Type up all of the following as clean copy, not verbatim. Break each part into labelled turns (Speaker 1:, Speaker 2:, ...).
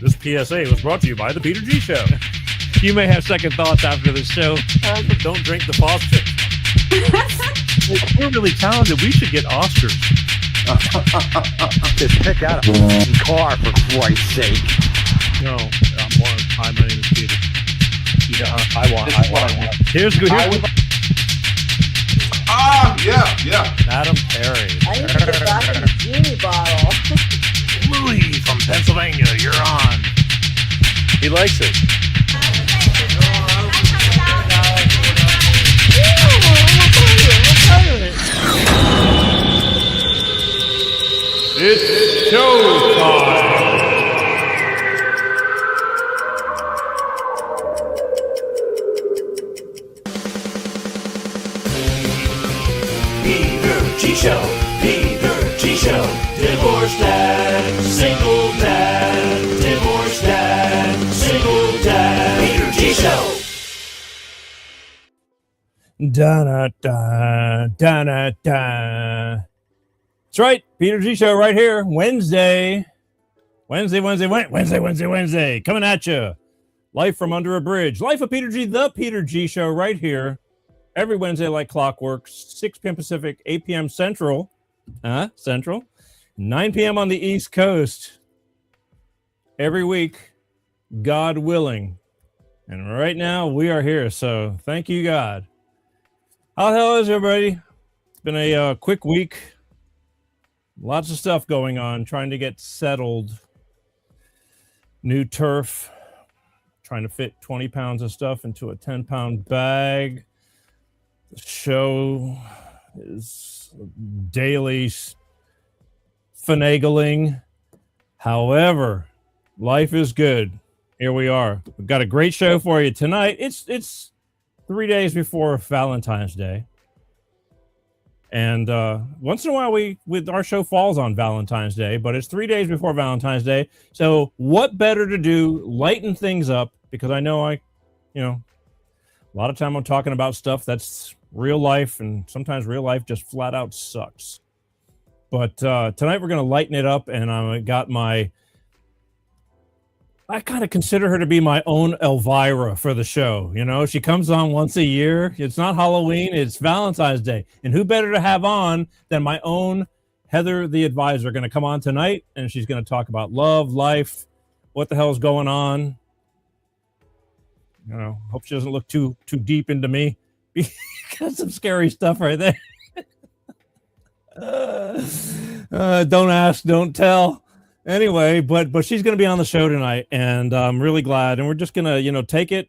Speaker 1: This PSA was brought to you by the Peter G Show.
Speaker 2: You may have second thoughts after this show.
Speaker 1: Don't drink the faucet. We're really talented. We should get Oscars.
Speaker 3: Just pick out a car, for Christ's sake.
Speaker 1: No, hi, my name is Peter.
Speaker 2: Yeah, I want.
Speaker 1: Here's good.
Speaker 4: Yeah.
Speaker 1: Madam Perry.
Speaker 5: I need to get back in the genie bottle.
Speaker 1: Louis from Pennsylvania, you're on. He likes it. It's showtime.
Speaker 6: Peter G Show, Peter G Show, divorced dad, single dad, divorced dad, single dad, Peter G Show.
Speaker 1: Da-da-da, da-da-da. That's right, Peter G Show right here, Wednesday, coming at you. Life from under a bridge. Life of Peter G, the Peter G Show right here. Every Wednesday like clockwork, 6 p.m. Pacific, 8 p.m. Central, 9 p.m. on the East Coast. Every week, God willing. And right now, we are here, so thank you, God. How the hell is everybody? It's been a quick week. Lots of stuff going on, trying to get settled. New turf, trying to fit 20 pounds of stuff into a 10-pound bag. The show is daily finagling. However, life is good. Here we are. We've got a great show for you tonight. It's 3 days before Valentine's Day. And once in a while, our show falls on Valentine's Day, but it's 3 days before Valentine's Day. So what better to do? Lighten things up, because I know a lot of time I'm talking about stuff that's real life, and sometimes real life just flat out sucks. But tonight we're going to lighten it up, and I kind of consider her to be my own Elvira for the show. You know, she comes on once a year. It's not Halloween, it's Valentine's Day. And who better to have on than my own Heather the Advizer, going to come on tonight, and she's going to talk about love, life, what the hell's going on. You know, hope she doesn't look too deep into me. Got some scary stuff right there. Don't ask, don't tell. Anyway, but she's going to be on the show tonight, and I'm really glad. And we're just going to, take it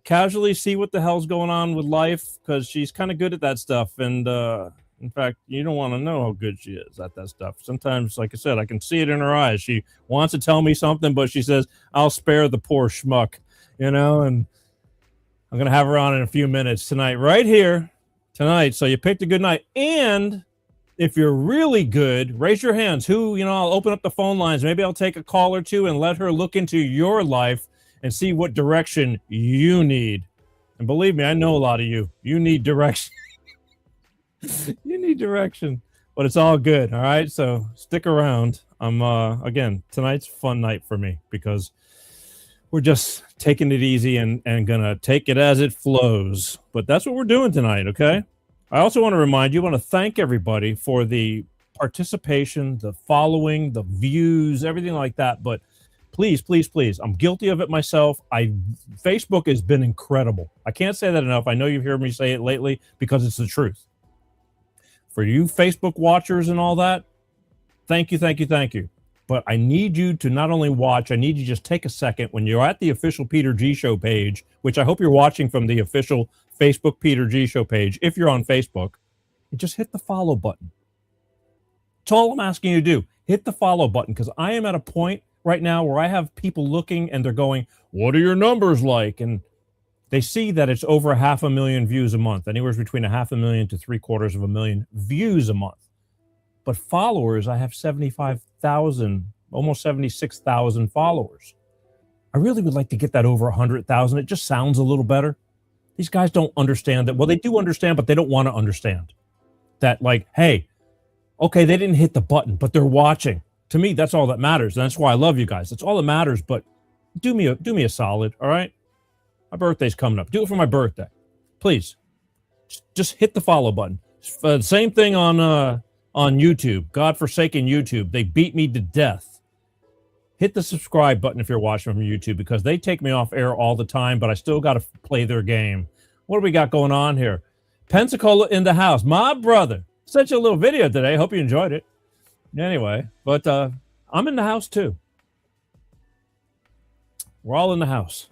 Speaker 1: casually, see what the hell's going on with life, because she's kind of good at that stuff. And in fact, you don't want to know how good she is at that stuff. Sometimes, like I said, I can see it in her eyes. She wants to tell me something, but she says, I'll spare the poor schmuck, and I'm going to have her on in a few minutes tonight, right here tonight. So you picked a good night. And if you're really good, raise your hands. I'll open up the phone lines. Maybe I'll take a call or two and let her look into your life and see what direction you need. And believe me, I know a lot of you. You need direction. You need direction. But it's all good, all right? So stick around. Again, tonight's a fun night for me because we're just taking it easy and going to take it as it flows. But that's what we're doing tonight, okay? I also want to remind you, I want to thank everybody for the participation, the following, the views, everything like that. But please, please, please, I'm guilty of it myself. Facebook has been incredible. I can't say that enough. I know you've heard me say it lately because it's the truth. For you Facebook watchers and all that, thank you, thank you, thank you. But I need you to not only watch, I need you to just take a second when you're at the official Peter G Show page, which I hope you're watching from the official Facebook Peter G Show page. If you're on Facebook, just hit the follow button. That's all I'm asking you to do. Hit the follow button, because I am at a point right now where I have people looking and they're going, what are your numbers like? And they see that it's over 500,000 views a month, anywhere between 500,000 to 750,000 views a month. But followers, I have 75,000, almost 76,000 followers. I really would like to get that over 100,000. It just sounds a little better. These guys don't understand that. Well, they do understand, but they don't want to understand that, like, hey, okay, they didn't hit the button, but they're watching to me, that's all that matters. And that's why I love you guys. That's all that matters. But do me a solid, all right? My birthday's coming up. Do it for my birthday, please. Just hit the follow button. Same thing on YouTube. Godforsaken YouTube. They beat me to death. Hit the subscribe button if you're watching from YouTube, because they take me off air all the time, but I still got to play their game. What do we got going on here? Pensacola in the house. My brother. Such a little video today. Hope you enjoyed it. Anyway, but I'm in the house too. We're all in the house.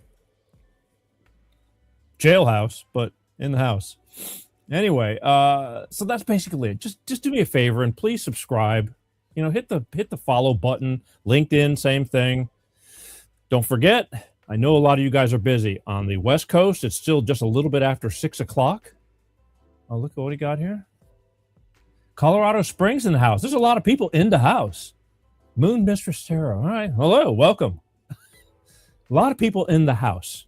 Speaker 1: Jailhouse, but in the house. Anyway, so that's basically it. Just do me a favor and please subscribe. You know, hit the follow button. LinkedIn, same thing. Don't forget, I know a lot of you guys are busy. On the West Coast, it's still just a little bit after 6 o'clock. Oh, look at what he got here. Colorado Springs in the house. There's a lot of people in the house. Moon Mistress Sarah. All right. Hello. Welcome. A lot of people in the house.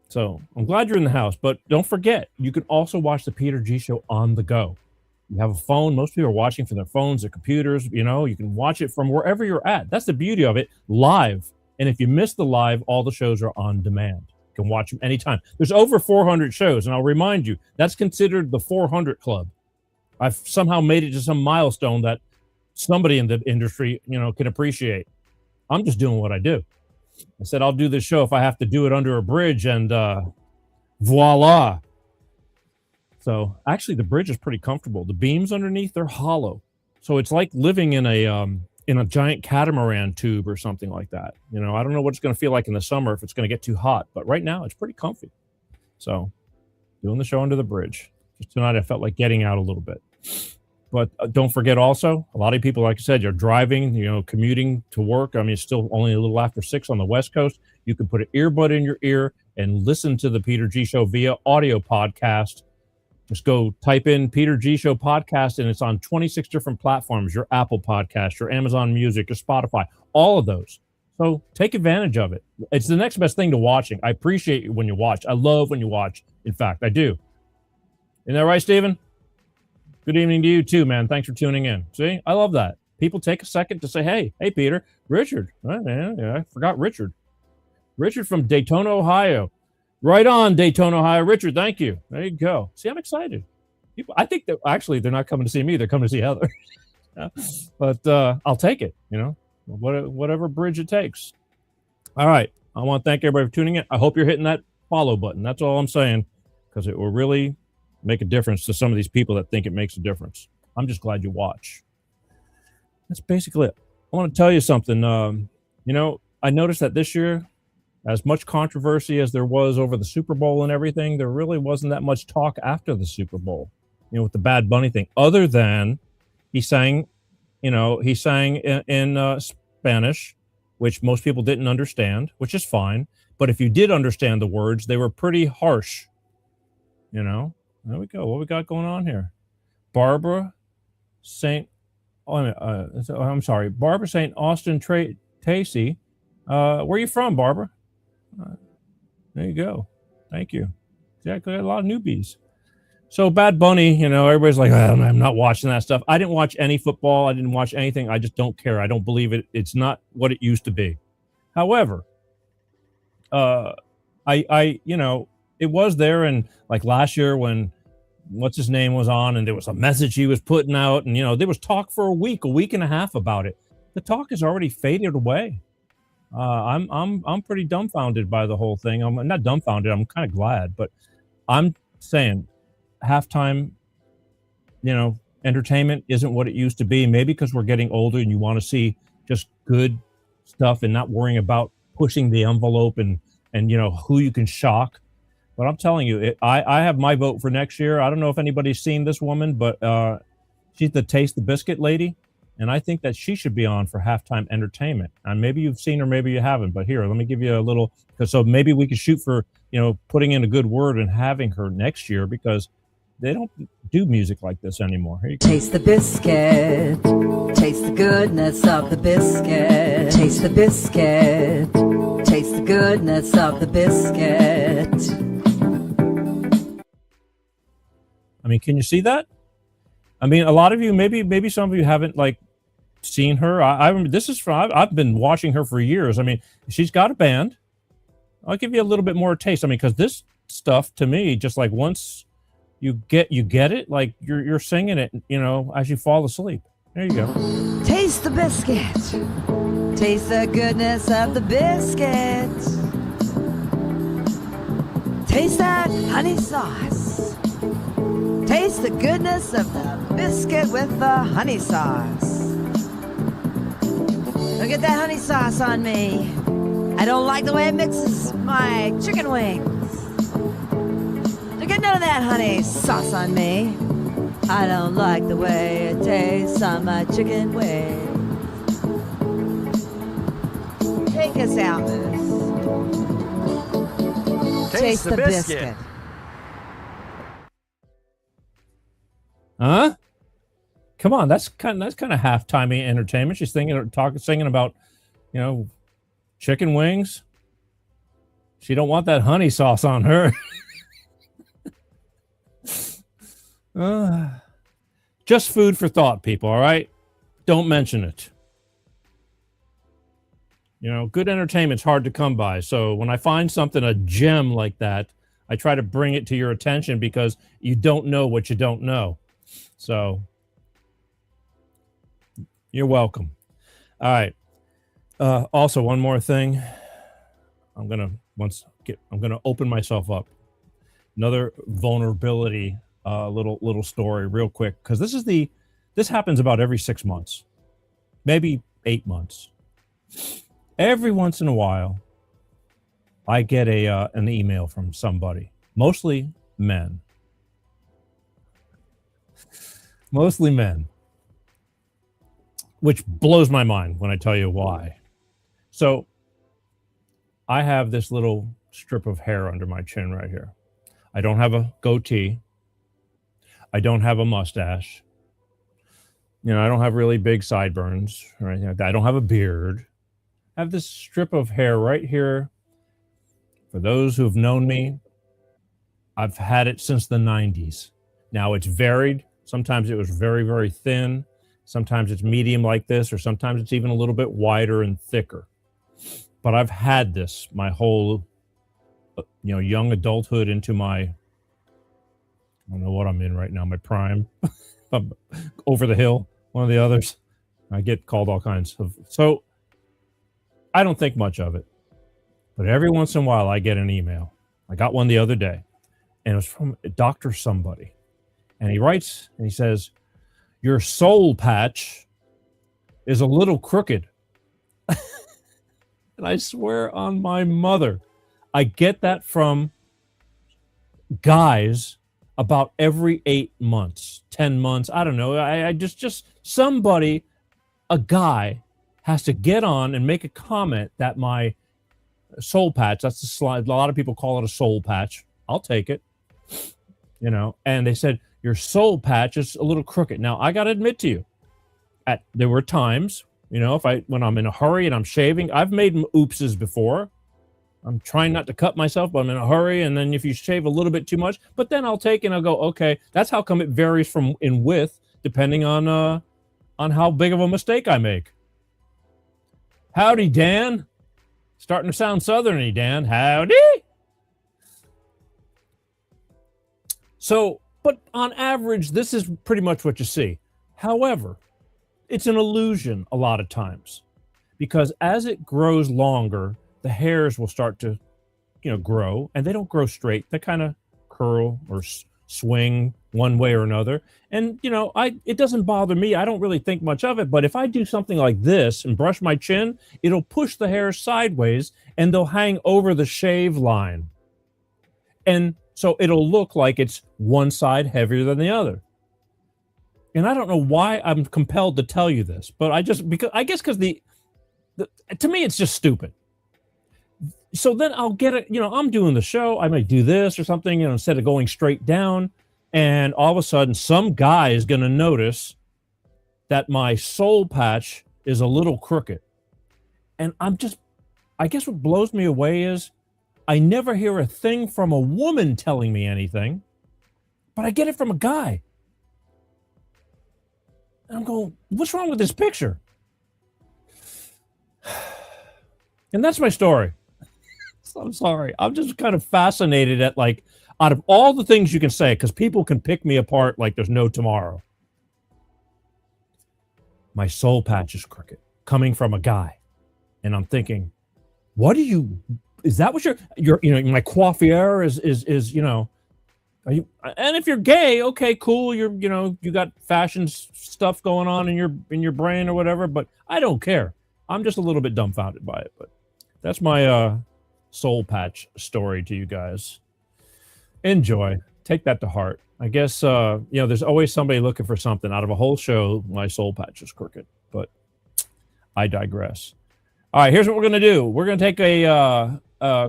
Speaker 1: So I'm glad you're in the house, but don't forget, you can also watch the Peter G Show on the go. You have a phone. Most people are watching from their phones, their computers. You know, you can watch it from wherever you're at. That's the beauty of it, live. And if you miss the live, all the shows are on demand. You can watch them anytime. There's over 400 shows, and I'll remind you, that's considered the 400 Club. I've somehow made it to some milestone that somebody in the industry, you know, can appreciate. I'm just doing what I do. I said, I'll do this show if I have to do it under a bridge, and voila. So actually the bridge is pretty comfortable. The beams underneath, they're hollow. So it's like living in a giant catamaran tube or something like that. You know, I don't know what it's going to feel like in the summer if it's going to get too hot, but right now it's pretty comfy. So doing the show under the bridge. Just tonight I felt like getting out a little bit. But don't forget also, a lot of people, like I said, you're driving, you know, commuting to work. I mean, it's still only a little after 6 on the West Coast. You can put an earbud in your ear and listen to the Peter G Show via audio podcast. Just go type in Peter G Show podcast, and it's on 26 different platforms, your Apple Podcast, your Amazon Music, your Spotify, all of those. So take advantage of it. It's the next best thing to watching. I appreciate you when you watch. I love when you watch. In fact, I do. Isn't that right, Steven? Good evening to you too, man. Thanks for tuning in. See, I love that. People take a second to say, hey, Peter, Richard. Oh, yeah, I forgot Richard. Richard from Daytona, Ohio. Right on, Daytona, Ohio. Richard, thank you. There you go. See, I'm excited. People, I think that actually they're not coming to see me. They're coming to see Heather. Yeah. But I'll take it, you know, whatever bridge it takes. All right. I want to thank everybody for tuning in. I hope you're hitting that follow button. That's all I'm saying, because it will really make a difference to some of these people that think it makes a difference. I'm just glad you watch. That's basically it. I want to tell you something. You know, I noticed that this year, as much controversy as there was over the Super Bowl and everything, there really wasn't that much talk after the Super Bowl, you know, with the Bad Bunny thing, other than he sang in Spanish, which most people didn't understand, which is fine. But if you did understand the words, they were pretty harsh, you know. There we go. What we got going on here? Barbara St. I'm sorry. Barbara St. Austin Tracy. Where are you from, Barbara? There you go. Thank you. Yeah, got a lot of newbies. So Bad Bunny, you know, everybody's like, I'm not watching that stuff. I didn't watch any football. I didn't watch anything. I just don't care. I don't believe it. It's not what it used to be. However, you know, it was there, and like last year when what's his name was on, and there was a message he was putting out, and you know there was talk for a week and a half about it. The talk has already faded away. I'm pretty dumbfounded by the whole thing. I'm not dumbfounded. I'm kind of glad, but I'm saying halftime, you know, entertainment isn't what it used to be. Maybe because we're getting older and you want to see just good stuff and not worrying about pushing the envelope and you know who you can shock. But I'm telling you, I have my vote for next year. I don't know if anybody's seen this woman, but she's the Taste the Biscuit lady. And I think that she should be on for halftime entertainment. And maybe you've seen her, maybe you haven't. But here, let me give you a little, so maybe we could shoot for, you know, putting in a good word and having her next year, because they don't do music like this anymore. Here you go.
Speaker 4: Taste the biscuit. Taste the goodness of the biscuit. Taste the biscuit. Taste the goodness of the biscuit.
Speaker 1: I mean, can you see that? I mean, a lot of you, maybe some of you haven't like seen her. I remember this is from. I've been watching her for years. I mean, she's got a band. I'll give you a little bit more taste. I mean, because this stuff to me, just like once you get it, like you're singing it, you know, as you fall asleep. There you go.
Speaker 4: Taste the biscuit. Taste the goodness of the biscuit. Taste that honey sauce. Taste the goodness of the biscuit with the honey sauce. Don't get that honey sauce on me. I don't like the way it mixes my chicken wings. Don't get none of that honey sauce on me. I don't like the way it tastes on my chicken wings. Take us out, Moose. Taste the biscuit.
Speaker 1: Huh? Come on, that's kind of half-timey entertainment. She's singing about, you know, chicken wings. She don't want that honey sauce on her. Just food for thought, people. All right, don't mention it. You know, good entertainment's hard to come by. So when I find something, a gem like that, I try to bring it to your attention because you don't know what you don't know. So you're welcome. All right. Also, one more thing. I'm gonna open myself up. Another vulnerability, little story, real quick, because this happens about every 6 months, maybe 8 months. Every once in a while, I get an email from somebody, mostly men. Mostly men. Which blows my mind when I tell you why. So, I have this little strip of hair under my chin right here. I don't have a goatee. I don't have a mustache. You know, I don't have really big sideburns or anything like that. I don't have a beard. I have this strip of hair right here. For those who've known me, I've had it since the 90s. Now it's varied. Sometimes it was very, very thin. Sometimes it's medium like this, or sometimes it's even a little bit wider and thicker. But I've had this my whole, you know, young adulthood into my, I don't know what I'm in right now, my prime, over the hill, one of the others. I get called all kinds of, so I don't think much of it. But every once in a while I get an email. I got one the other day, and it was from a doctor somebody. And he writes, and he says, "Your soul patch is a little crooked." And I swear on my mother, I get that from guys about every 8 months, 10 months. I don't know. I just somebody, a guy, has to get on and make a comment that my soul patch, that's the slide. A lot of people call it a soul patch. I'll take it. You know, and they said, "Your soul patch is a little crooked." Now, I got to admit to you, there were times, you know, when I'm in a hurry and I'm shaving, I've made oopses before. I'm trying not to cut myself, but I'm in a hurry. And then if you shave a little bit too much, but then I'll take and I'll go, okay, that's how come it varies in width, depending on how big of a mistake I make. Howdy, Dan. Starting to sound southerny, Dan. Howdy. So, but on average, this is pretty much what you see. However, it's an illusion a lot of times, because as it grows longer, the hairs will start to, you know, grow, and they don't grow straight. They kind of curl or swing one way or another. And, you know, it doesn't bother me. I don't really think much of it. But if I do something like this and brush my chin, it'll push the hair sideways and they'll hang over the shave line. And so it'll look like it's one side heavier than the other. And I don't know why I'm compelled to tell you this, but I guess because to me, it's just stupid. So then I'll get it, you know, I'm doing the show. I might do this or something, you know, instead of going straight down. And all of a sudden, some guy is going to notice that my soul patch is a little crooked. And I guess what blows me away is I never hear a thing from a woman telling me anything, but I get it from a guy. And I'm going, what's wrong with this picture? And that's my story. I'm sorry. I'm just kind of fascinated at, like, out of all the things you can say, because people can pick me apart like there's no tomorrow. My soul patch is crooked, coming from a guy. And I'm thinking, is that what my coiffure is, are you, and if you're gay, okay, cool. You got fashion stuff going on in your brain or whatever, but I don't care. I'm just a little bit dumbfounded by it, but that's my soul patch story to you guys. Enjoy. Take that to heart. I guess, there's always somebody looking for something. Out of a whole show, my soul patch is crooked, but I digress. All right, here's what we're going to do. We're going to take a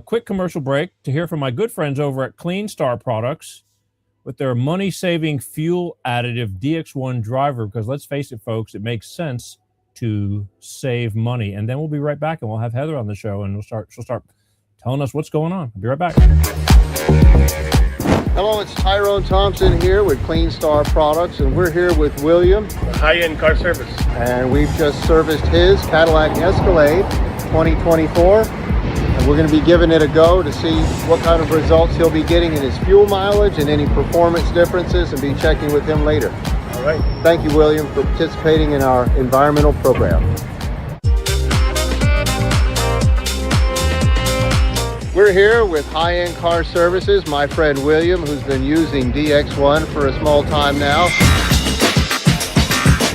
Speaker 1: quick commercial break to hear from my good friends over at Clean Star Products with their money-saving fuel additive DX1 driver, because let's face it, folks, it makes sense to save money. And then we'll be right back, and we'll have Heather on the show, and she'll start telling us what's going on. I'll be right back.
Speaker 7: Hello, it's Tyrone Thompson here with Clean Star Products, and we're here with William.
Speaker 8: High-end car service.
Speaker 7: And we've just serviced his Cadillac Escalade 2024, and we're going to be giving it a go to see what kind of results he'll be getting in his fuel mileage and any performance differences, and be checking with him later.
Speaker 8: All right.
Speaker 7: Thank you, William, for participating in our environmental program. We're here with High-End Car Services, my friend William, who's been using DX1 for a small time now.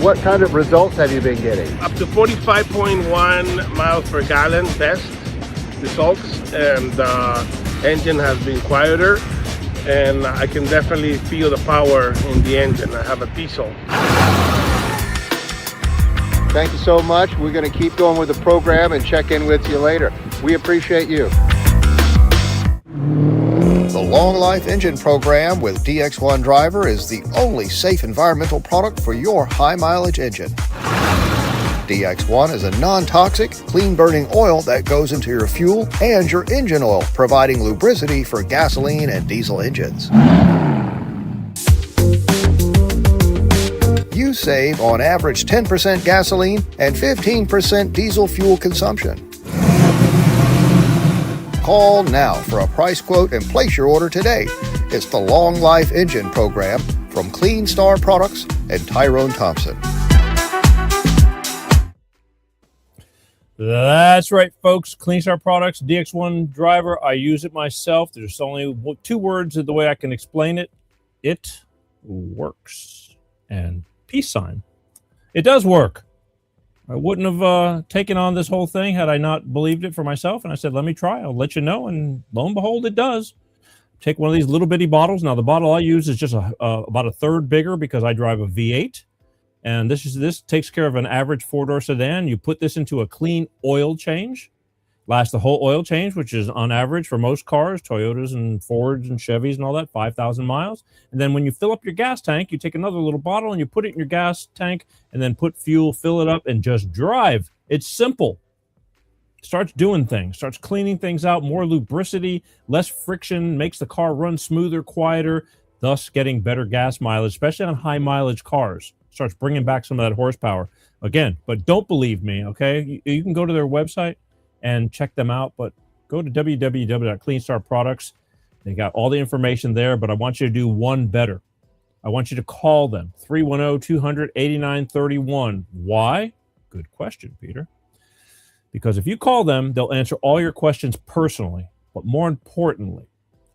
Speaker 7: What kind of results have you been getting?
Speaker 8: Up to 45.1 miles per gallon best results, and the engine has been quieter, and I can definitely feel the power in the engine. I have a diesel.
Speaker 7: Thank you so much. We're going to keep going with the program and check in with you later. We appreciate you. The Long Life Engine program with DX1 Driver is the only safe environmental product for your high mileage engine. DX1 is a non-toxic, clean-burning oil that goes into your fuel and your engine oil, providing lubricity for gasoline and diesel engines. You save on average 10% gasoline and 15% diesel fuel consumption. Call now for a price quote and place your order today. It's the Long Life Engine program from Clean Star Products and Tyrone Thompson.
Speaker 1: That's right, folks. Clean Star Products, DX1 driver. I use it myself. There's only two words of the way I can explain it. It works. And peace sign. It does work. I wouldn't have taken on this whole thing had I not believed it for myself. And I said, let me try. I'll let you know. And lo and behold, it does. Take one of these little bitty bottles. Now, the bottle I use is just about a third bigger because I drive a V8. And this takes care of an average four-door sedan. You put this into a clean oil change. Lasts the whole oil change, which is on average for most cars, Toyotas and Fords and Chevys and all that, 5,000 miles. And then when you fill up your gas tank, you take another little bottle and you put it in your gas tank and then put fuel, fill it up, and just drive. It's simple. Starts doing things, starts cleaning things out, more lubricity, less friction, makes the car run smoother, quieter, thus getting better gas mileage, especially on high mileage cars. Starts bringing back some of that horsepower. Again, but don't believe me, okay? You can go to their website and check them out, but go to www.cleanstarproducts. They got all the information there, but I want you to do one better. I want you to call them, 310-200-8931. Why? Good question, Peter. Because if you call them, they'll answer all your questions personally. But more importantly,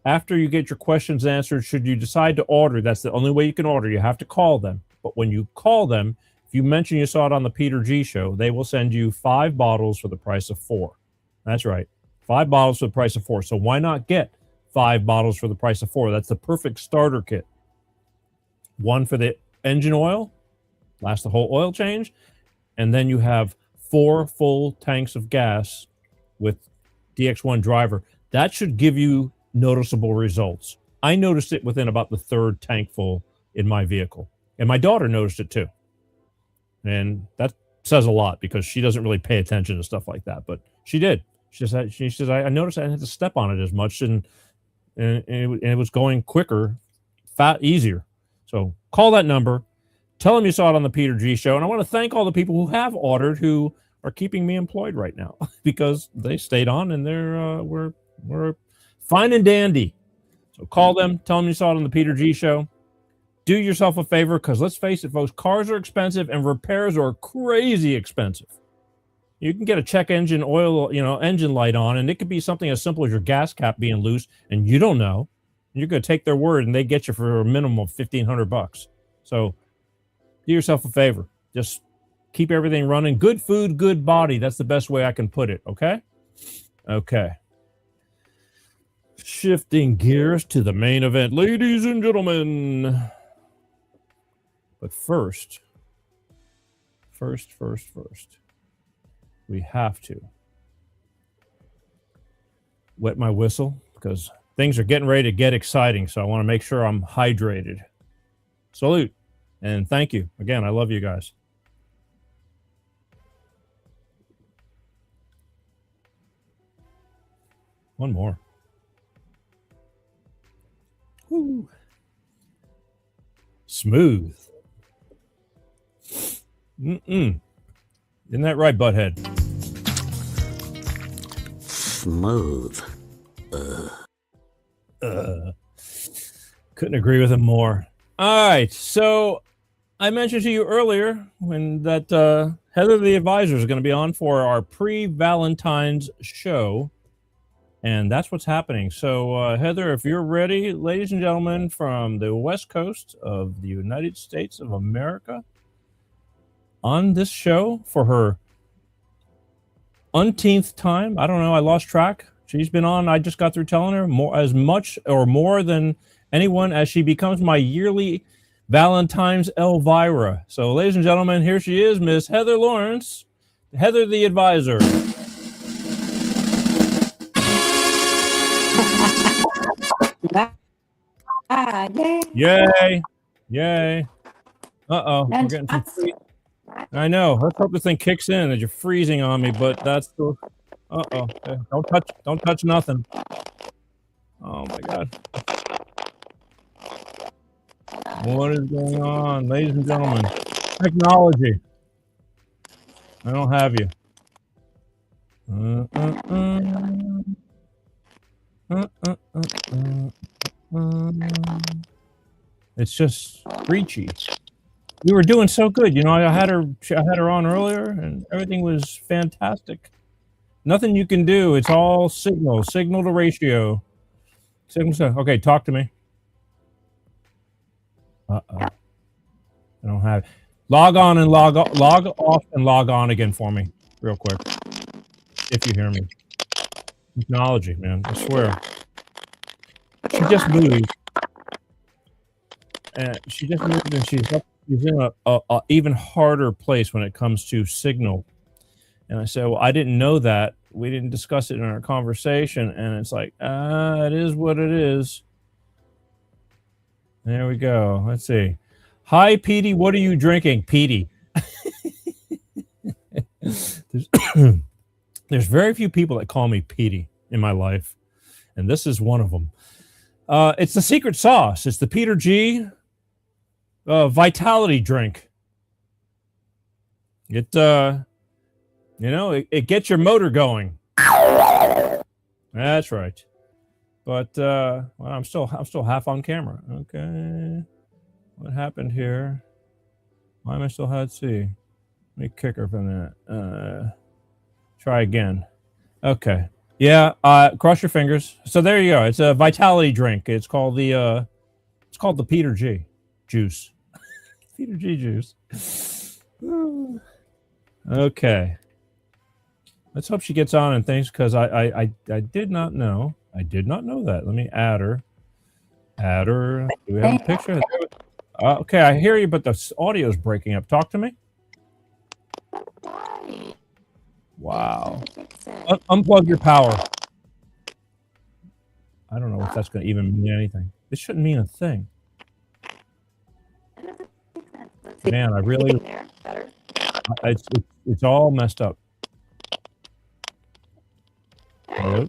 Speaker 1: after you get your questions answered, should you decide to order, that's the only way you can order. You have to call them. But when you call them, if you mention you saw it on the Peter G Show, they will send you 5 bottles for the price of 4. That's right. 5 bottles for the price of 4. So why not get 5 bottles for the price of 4? That's the perfect starter kit. 1 for the engine oil, lasts the whole oil change, and then you have 4 full tanks of gas with DX1 driver. That should give you noticeable results. I noticed it within about the 3rd tank full in my vehicle. And my daughter noticed it too. And that says a lot because she doesn't really pay attention to stuff like that. But she did. She says, I noticed I didn't have to step on it as much, and it was going quicker, easier. So call that number. Tell them you saw it on the Peter G Show. And I want to thank all the people who have ordered, who are keeping me employed right now because they stayed on and we're fine and dandy. So call them, tell them you saw it on the Peter G Show. Do yourself a favor, because let's face it, folks, cars are expensive and repairs are crazy expensive. You can get a check engine oil, engine light on, and it could be something as simple as your gas cap being loose, and you don't know. You're going to take their word, and they get you for a minimum of $1,500. So do yourself a favor. Just keep everything running. Good food, good body. That's the best way I can put it, okay? Okay. Shifting gears to the main event, ladies and gentlemen. But first, we have to wet my whistle because things are getting ready to get exciting. So I want to make sure I'm hydrated. Salute and thank you. Again, I love you guys. One more. Woo. Smooth. Isn't that right, butthead?
Speaker 9: Smooth.
Speaker 1: Couldn't agree with him more. All right, so I mentioned to you earlier that Heather the Advizer is going to be on for our pre-Valentines show, and that's what's happening. So, Heather, if you're ready, ladies and gentlemen, from the West Coast of the United States of America, on this show for her umpteenth time. I don't know. I lost track. She's been on. I just got through telling her as much or more than anyone as she becomes my yearly Valentine's Elvira. So, ladies and gentlemen, here she is, Miss Heather Lawrence, Heather the Advizer. Yay! Yay! Uh-oh, we're getting some free. I know. Let's hope this thing kicks in as you're freezing on me, but that's the. Uh-oh. Don't touch nothing. Oh my God. What is going on, ladies and gentlemen? Technology. I don't have you. It's just screechy. We were doing so good, I had her on earlier, and everything was fantastic. Nothing you can do. It's all signal to ratio. Okay, talk to me. Uh-oh. I don't have it. Log on and log off and log on again for me, real quick. If you hear me. Technology, man. I swear. She just moved. And she's in a even harder place when it comes to signal. And I said, well, I didn't know that. We didn't discuss it in our conversation. And it's like, it is what it is. There we go. Let's see. Hi, Petey. What are you drinking? Petey. There's very few people that call me Petey in my life. And this is one of them. It's the secret sauce. It's the Peter G. Vitality drink. It gets your motor going. That's right. But well, I'm still half on camera. Okay. What happened here? Why am I still let's see. Let me kick her from that. Try again. Okay. Yeah, cross your fingers. So there you go. It's a vitality drink. It's called the Peter G juice. Peter G juice. Okay. Let's hope she gets on and things, because I did not know. I did not know that. Let me add her. Add her. Do we have a picture? Okay, I hear you, but the audio is breaking up. Talk to me. Wow. Unplug your power. I don't know if that's going to even mean anything. It shouldn't mean a thing. Man, I really... It's all messed up. Hello?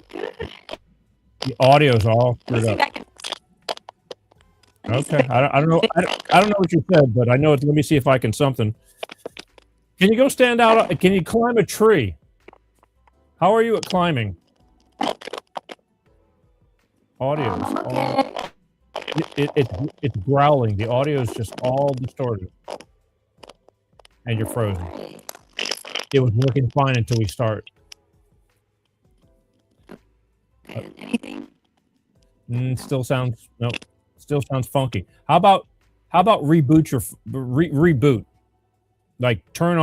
Speaker 1: The audio's all screwed up. Okay, I don't know. I don't know what you said, but I know it's. Let me see if I can something. Can you go stand out? Can you climb a tree? How are you at climbing? Audio's
Speaker 5: Okay.
Speaker 1: it's growling. The audio is just all distorted, and you're frozen. It was working fine until we start.
Speaker 5: Anything?
Speaker 1: Still sounds funky. How about reboot your reboot? Like turn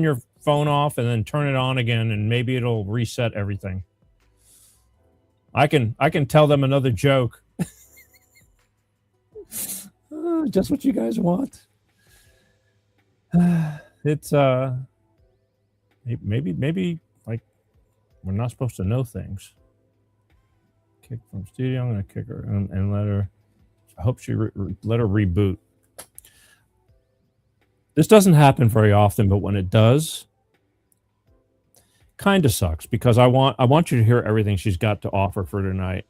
Speaker 1: your phone off, and then turn it on again, and maybe it'll reset everything. I can tell them another joke. Just what you guys want. It's maybe like we're not supposed to know things. Kick from studio. I'm gonna kick her and let her. I hope she let her reboot. This doesn't happen very often, but when it does, kind of sucks because I want you to hear everything she's got to offer for tonight.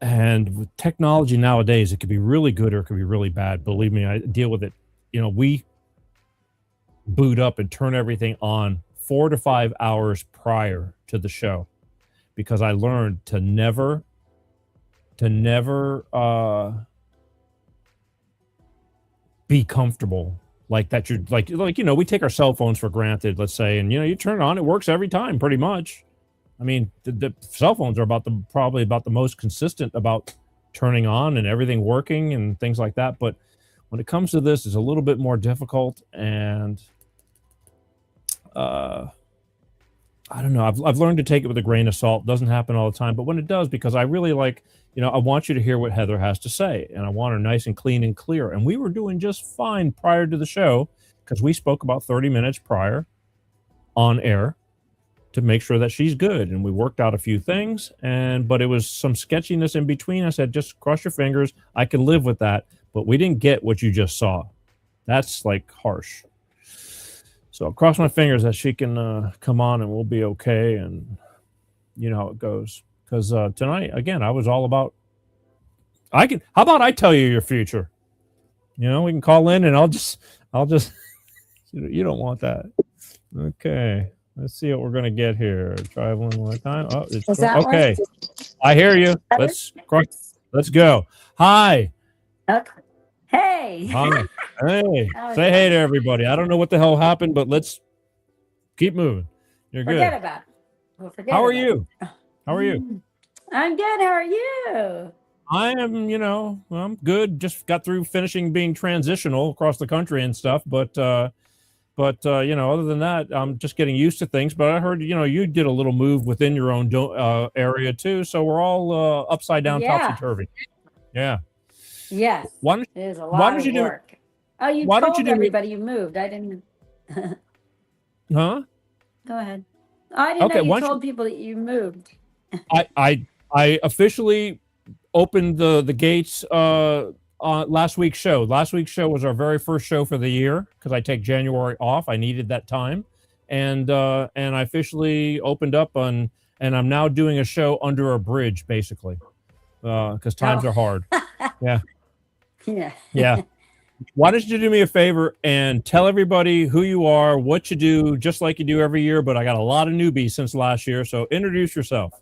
Speaker 1: And with technology nowadays, it could be really good or it could be really bad. Believe me, I deal with it. You know, we boot up and turn everything on 4 to 5 hours prior to the show because I learned to never be comfortable like that. You're like you know, we take our cell phones for granted, let's say, and you know, you turn it on, it works every time pretty much. I mean, the cell phones are probably about the most consistent about turning on and everything working and things like that. But when it comes to this, it's a little bit more difficult, and I don't know. I've learned to take it with a grain of salt. It doesn't happen all the time, but when it does, because I really like, you know, I want you to hear what Heather has to say, and I want her nice and clean and clear. And we were doing just fine prior to the show because we spoke about 30 minutes prior on air to make sure that she's good, and we worked out a few things, but it was some sketchiness in between. I said, just cross your fingers. I can live with that, but we didn't get what you just saw. That's like harsh. So I'll cross my fingers that she can come on and we'll be okay, and you know how it goes. Because tonight, again, I was all about, how about I tell you your future? You know, we can call in and I'll just, you don't want that. Okay. Let's see what we're going to get here. Try one more time. Oh, it's okay. I hear you. Let's go. Hi.
Speaker 5: Okay. Hey.
Speaker 1: Hi. Hey. Say hey to everybody. I don't know what the hell happened, but let's keep moving. You're good.
Speaker 5: Forget about it. We'll forget
Speaker 1: How are
Speaker 5: about
Speaker 1: you?
Speaker 5: it.
Speaker 1: How are you?
Speaker 5: I'm good. How are you?
Speaker 1: I am, you know, I'm good. Just got through finishing being transitional across the country and stuff, but you know, other than that, I'm just getting used to things. But I heard, you know, you did a little move within your own area too, so we're all upside down, topsy turvy. Yeah.
Speaker 5: Yes.
Speaker 1: It
Speaker 5: is a lot of work. Oh, you told everybody you moved. I didn't.
Speaker 1: Huh?
Speaker 5: Go ahead. I didn't know you told people that you moved.
Speaker 1: I officially opened the gates on last week's show. Last week's show was our very first show for the year because I take January off. I needed that time, and I officially opened up and I'm now doing a show under a bridge, basically, because times are hard. Yeah. Yeah. Why don't you do me a favor and tell everybody who you are, what you do, just like you do every year, but I got a lot of newbies since last year, so introduce yourself.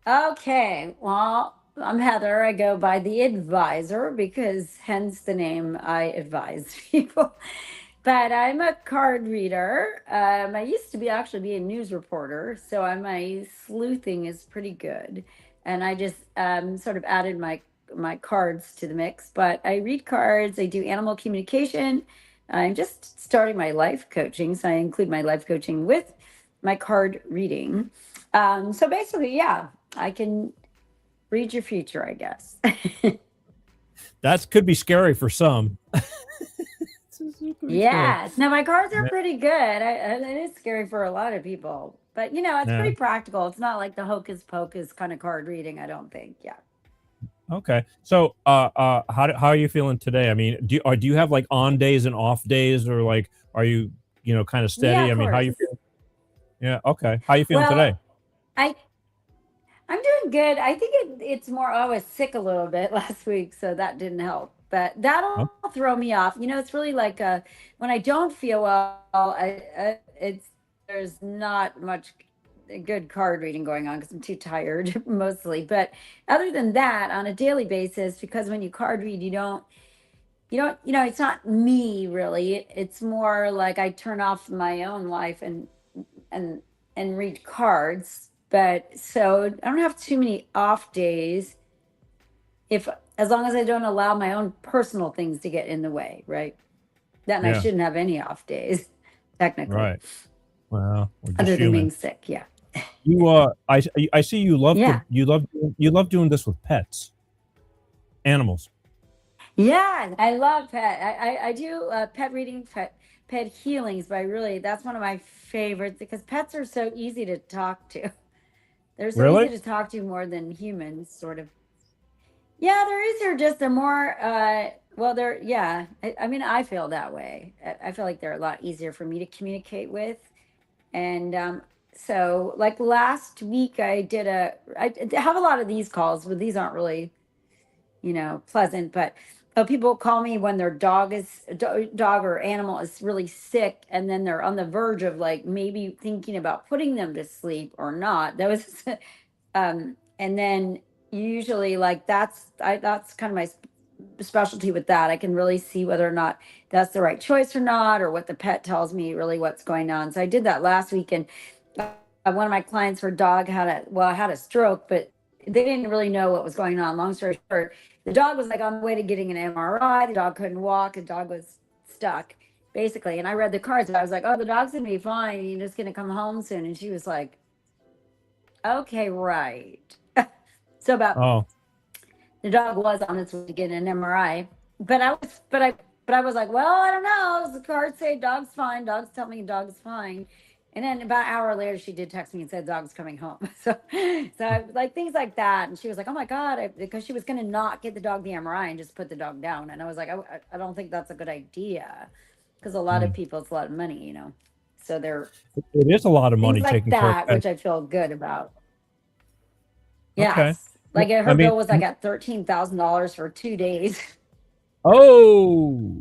Speaker 5: Okay, well, I'm Heather. I go by the Advizer because hence the name, I advise people. But I'm a card reader. I used to be a news reporter, so my sleuthing is pretty good. And I just sort of added my cards to the mix. But I read cards, I do animal communication. I'm just starting my life coaching, so I include my life coaching with my card reading. So basically, yeah, I can read your future, I guess.
Speaker 1: That could be scary for some.
Speaker 5: Yes. Now, my cards are pretty good. It is scary for a lot of people. But, you know, it's pretty practical. It's not like the hocus pocus kind of card reading, I don't think. Yeah.
Speaker 1: Okay. So how are you feeling today? I mean, do you have like on days and off days, or like are you, you know, kind of steady?
Speaker 5: Yeah,
Speaker 1: I mean, how you feel? Yeah, okay. How you feeling today?
Speaker 5: I'm doing good. I think it's more, I was sick a little bit last week, so that didn't help. but that'll throw me off. It's really like when I don't feel well, there's not much good card reading going on because I'm too tired mostly. But other than that, on a daily basis, because when you card read, you don't, it's not me really. It's more like I turn off my own life and read cards. But so I don't have too many off days as long as I don't allow my own personal things to get in the way, right? Then I shouldn't have any off days, technically.
Speaker 1: Right. Well, we're just
Speaker 5: other than
Speaker 1: human.
Speaker 5: being sick, yeah.
Speaker 1: I see you love
Speaker 5: Yeah.
Speaker 1: you love doing this with pets, animals.
Speaker 5: Yeah, I love pet. I do pet reading, pet healings, but that's one of my favorites because pets are so easy to talk to. They're so
Speaker 1: Really?
Speaker 5: easy to talk to more than humans, sort of. Yeah, they're easier. They're more. Well, they're yeah. I mean, I feel that way. I feel like they're a lot easier for me to communicate with, and so like last week I have a lot of these calls, but these aren't really pleasant, but people call me when their dog or animal is really sick, and then they're on the verge of like maybe thinking about putting them to sleep or not. That was and then usually like that's kind of my specialty with that. I can really see whether or not that's the right choice or not, or what the pet tells me really what's going on. So I did that last week, and one of my clients, her dog had a stroke, but they didn't really know what was going on. Long story short, the dog was like on the way to getting an MRI. The dog couldn't walk. The dog was stuck, basically. And I read the cards, and I was like, "Oh, the dog's gonna be fine. He's just gonna come home soon." And she was like, "Okay, right." So about the dog was on its way to get an MRI, but I was like, "Well, I don't know. The cards say dog's fine. Dogs tell me dog's fine." And then about an hour later, she did text me and said dog's coming home. So like things like that. And she was like, "Oh my God," because she was going to not get the dog the MRI and just put the dog down. And I was like, I don't think that's a good idea, because a lot of people, it's a lot of money, So
Speaker 1: It is a lot of money
Speaker 5: things like
Speaker 1: taking care of
Speaker 5: that,
Speaker 1: pets.
Speaker 5: which I feel good about.
Speaker 1: Okay.
Speaker 5: Yes. Like her bill was like at $13,000 for 2 days.
Speaker 1: Oh.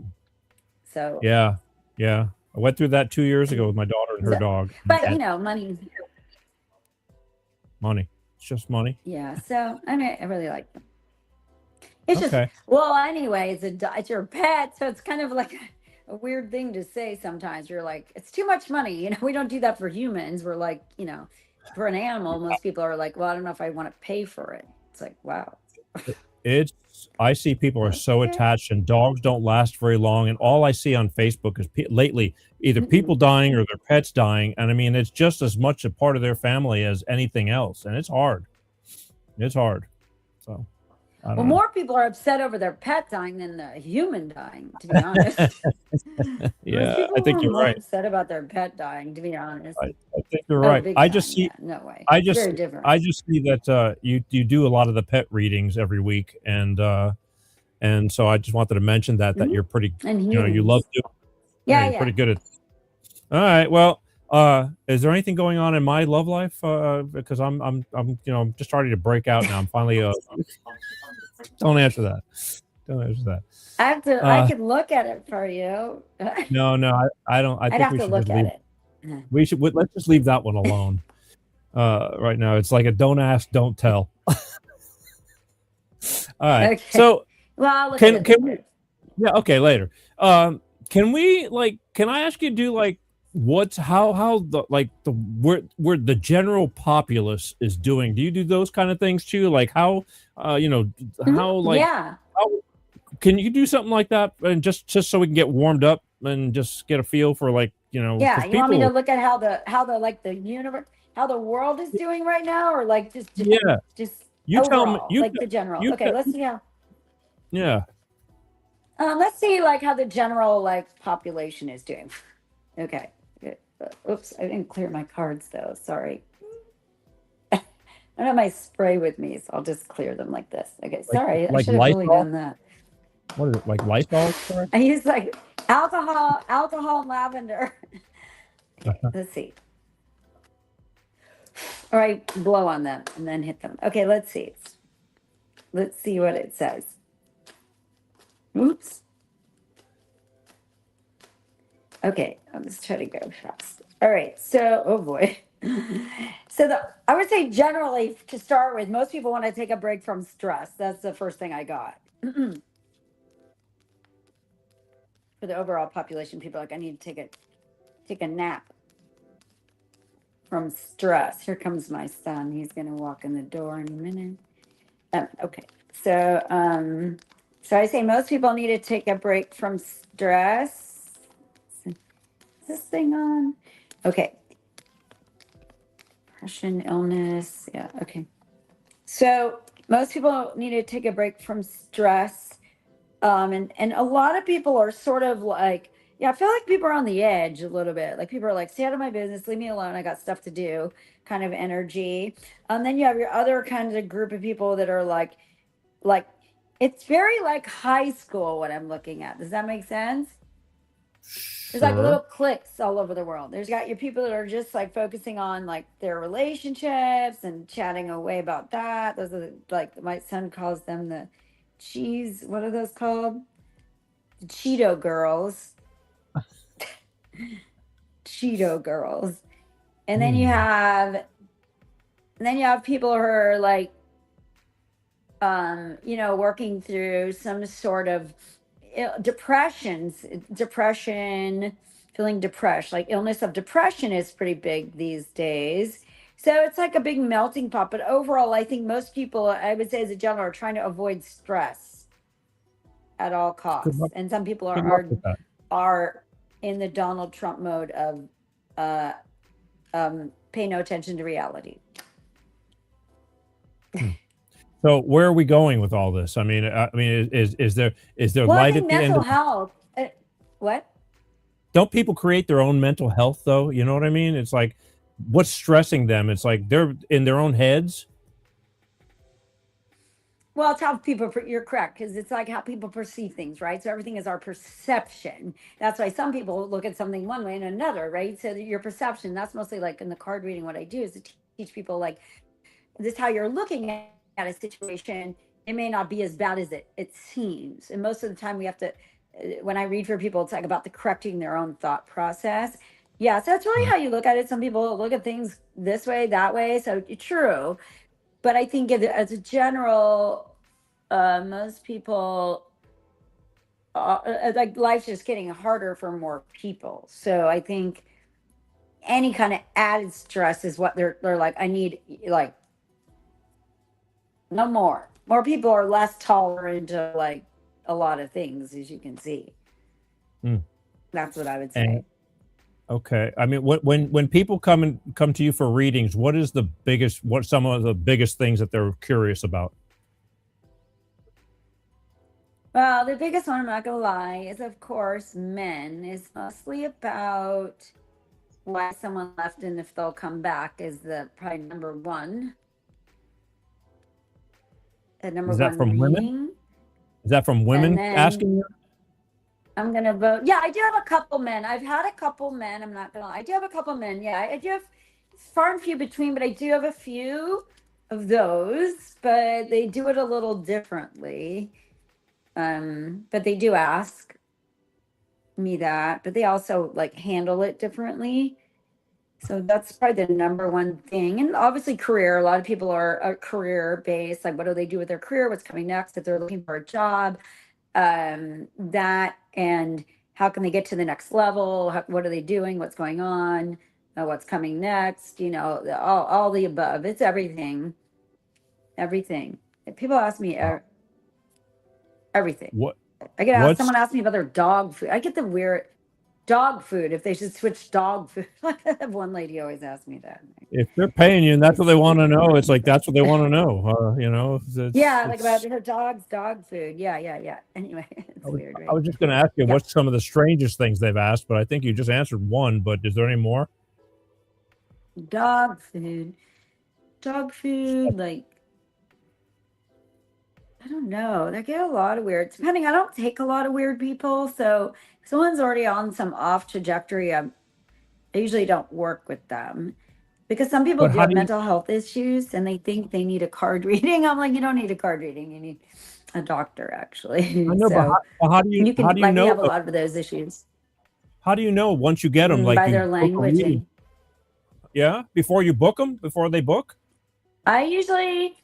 Speaker 5: So
Speaker 1: Yeah. I went through that 2 years ago with my daughter and her dog.
Speaker 5: But money.
Speaker 1: Money. It's just money.
Speaker 5: Yeah. So I mean, I really like them. It's
Speaker 1: Okay.
Speaker 5: just, well, anyway, it's your pet, so it's kind of like a weird thing to say sometimes. You're like, it's too much money. We don't do that for humans. We're like, for an animal, most people are like, well, I don't know if I want to pay for it. It's like, wow.
Speaker 1: I see people are so attached, and dogs don't last very long. And all I see on Facebook is lately either people dying or their pets dying. And I mean, it's just as much a part of their family as anything else. And it's hard. So,
Speaker 5: well, more people are upset over their pet dying than the human dying, to be honest.
Speaker 1: Yeah, I think you're right.
Speaker 5: Upset about their pet dying, to be honest.
Speaker 1: I think you're right. I just see.
Speaker 5: Yeah, no way.
Speaker 1: I just
Speaker 5: Very different.
Speaker 1: I just see that you do a lot of the pet readings every week, and so I just wanted to mention that you're pretty,
Speaker 5: and
Speaker 1: you love doing.
Speaker 5: Yeah,
Speaker 1: you're pretty good at. All right, well, is there anything going on in my love life? Because I'm just starting to break out now. I'm finally. Don't answer that.
Speaker 5: I have to. I can look at it for you.
Speaker 1: No, I don't. I think
Speaker 5: have
Speaker 1: we
Speaker 5: to
Speaker 1: should
Speaker 5: look
Speaker 1: just
Speaker 5: at
Speaker 1: leave.
Speaker 5: it.
Speaker 1: We should. Let's just leave that one alone. Right now, it's like a don't ask, don't tell. All right.
Speaker 5: Okay.
Speaker 1: So,
Speaker 5: well, I'll look
Speaker 1: can
Speaker 5: at it
Speaker 1: we? Yeah. Okay. Later. Can we Can I ask you to do how where the general populace is doing? Do you do those kind of things too? Like how how
Speaker 5: yeah.
Speaker 1: how, can you do something like that, and just so we can get warmed up and just get a feel for
Speaker 5: Yeah, you want me to look at how the universe, how the world is doing right now, or just
Speaker 1: you
Speaker 5: overall,
Speaker 1: tell me
Speaker 5: the general. Okay, let's see how.
Speaker 1: Yeah.
Speaker 5: Let's see how the general population is doing. Okay. Good. Oops, I didn't clear my cards though. Sorry. I don't have my spray with me, so I'll just clear them like this. Okay, sorry. I should have really done that.
Speaker 1: What is it, like Lysol?
Speaker 5: I use alcohol and lavender. Okay, let's see. All right, blow on them and then hit them. Okay, let's see. Let's see what it says. Oops. Okay, I'll just try to go fast. All right, so, oh boy. So I would say generally to start with, most people want to take a break from stress. That's the first thing I got. For the overall population, people are like, I need to take a nap from stress. Here comes my son. He's gonna walk in the door in a minute. Okay, so I say most people need to take a break from stress. Is this thing on? Okay. Depression, illness. Yeah, okay. So most people need to take a break from stress. And a lot of people are sort of like, yeah, I feel like people are on the edge a little bit. Like people are like, stay out of my business, leave me alone. I got stuff to do, kind of energy. Then you have your other kinds of group of people that are like it's very like high school what I'm looking at. Does that make sense? There's like little cliques all over the world. There's got your people that are just like focusing on like their relationships and chatting away about that. Those are like my son calls them the cheese. What are those called? The Cheeto girls. Cheeto girls. And then you have people who are like working through some sort of depression, feeling depressed, like illness of depression is pretty big these days. So it's like a big melting pot. But overall, I think most people, I would say as a general, are trying to avoid stress at all costs. And some people are in the Donald Trump mode of pay no attention to reality.
Speaker 1: So where are we going with all this? I mean, is there light at the end?
Speaker 5: Mental health. What?
Speaker 1: Don't people create their own mental health though? You know what I mean? It's like, what's stressing them? It's like they're in their own heads.
Speaker 5: Well, it's how people, you're correct, because it's like how people perceive things, right? So everything is our perception. That's why some people look at something one way and another, right? So your perception, that's mostly like in the card reading, what I do is to teach people like, this is how you're looking at a situation. It may not be as bad as it seems. And most of the time we have to, when I read for people, it's like about the correcting their own thought process. Yeah, so that's really how you look at it. Some people look at things this way, that way. So true. But I think as a general, most people, like life's just getting harder for more people. So I think any kind of added stress is what they're like, I need like, no more. More people are less tolerant to like a lot of things, as you can see. That's what I would say.
Speaker 1: Okay. I mean, when people come to you for readings, what some of the biggest things that they're curious about?
Speaker 5: Well, the biggest one, I'm not gonna lie, is of course men. Is mostly about why someone left and if they'll come back is the probably number one. The number
Speaker 1: Is that
Speaker 5: one
Speaker 1: from
Speaker 5: reading.
Speaker 1: women? Is that from women asking you?
Speaker 5: I'm gonna vote. Yeah, I do have a couple men. I've had a couple men. I'm not gonna lie. I do have a couple men. Yeah, I do have far and few between, but I do have a few of those. But they do it a little differently. But they do ask me that. But they also like handle it differently. So that's probably the number one thing. And obviously career, a lot of people are career based, like what do they do with their career, what's coming next, if they're looking for a job, that, and how can they get to the next level, what are they doing, what's going on, what's coming next, all the above. It's everything. People ask me everything.
Speaker 1: What
Speaker 5: I get asked, someone asked me about their dog food. I get the weird dog food, if they should switch dog food. One lady always asked me that.
Speaker 1: If they're paying you and that's what they want to know, it's like that's what they want to know.
Speaker 5: Like about her dog's dog food. Yeah. Anyway, it's weird. Right?
Speaker 1: I was just going to ask you what's some of the strangest things they've asked, but I think you just answered one. But is there any more?
Speaker 5: Dog food, like I don't know. They get a lot of weird. Depending, I don't take a lot of weird people, so if someone's already on some off trajectory, I usually don't work with them. Because some people
Speaker 1: But
Speaker 5: do
Speaker 1: how
Speaker 5: have
Speaker 1: do you?
Speaker 5: mental health issues and they think they need a card reading. I'm like, you don't need a card reading. You need a doctor,
Speaker 1: I
Speaker 5: actually.
Speaker 1: know, but
Speaker 5: So
Speaker 1: how do you?
Speaker 5: you
Speaker 1: How
Speaker 5: can,
Speaker 1: do you
Speaker 5: like, we
Speaker 1: know
Speaker 5: have a
Speaker 1: though?
Speaker 5: lot of those issues
Speaker 1: How do you know once you get them? Like
Speaker 5: by
Speaker 1: you
Speaker 5: their
Speaker 1: book a reading,
Speaker 5: languaging.
Speaker 1: yeah, before you book them, before they book.
Speaker 5: I usually,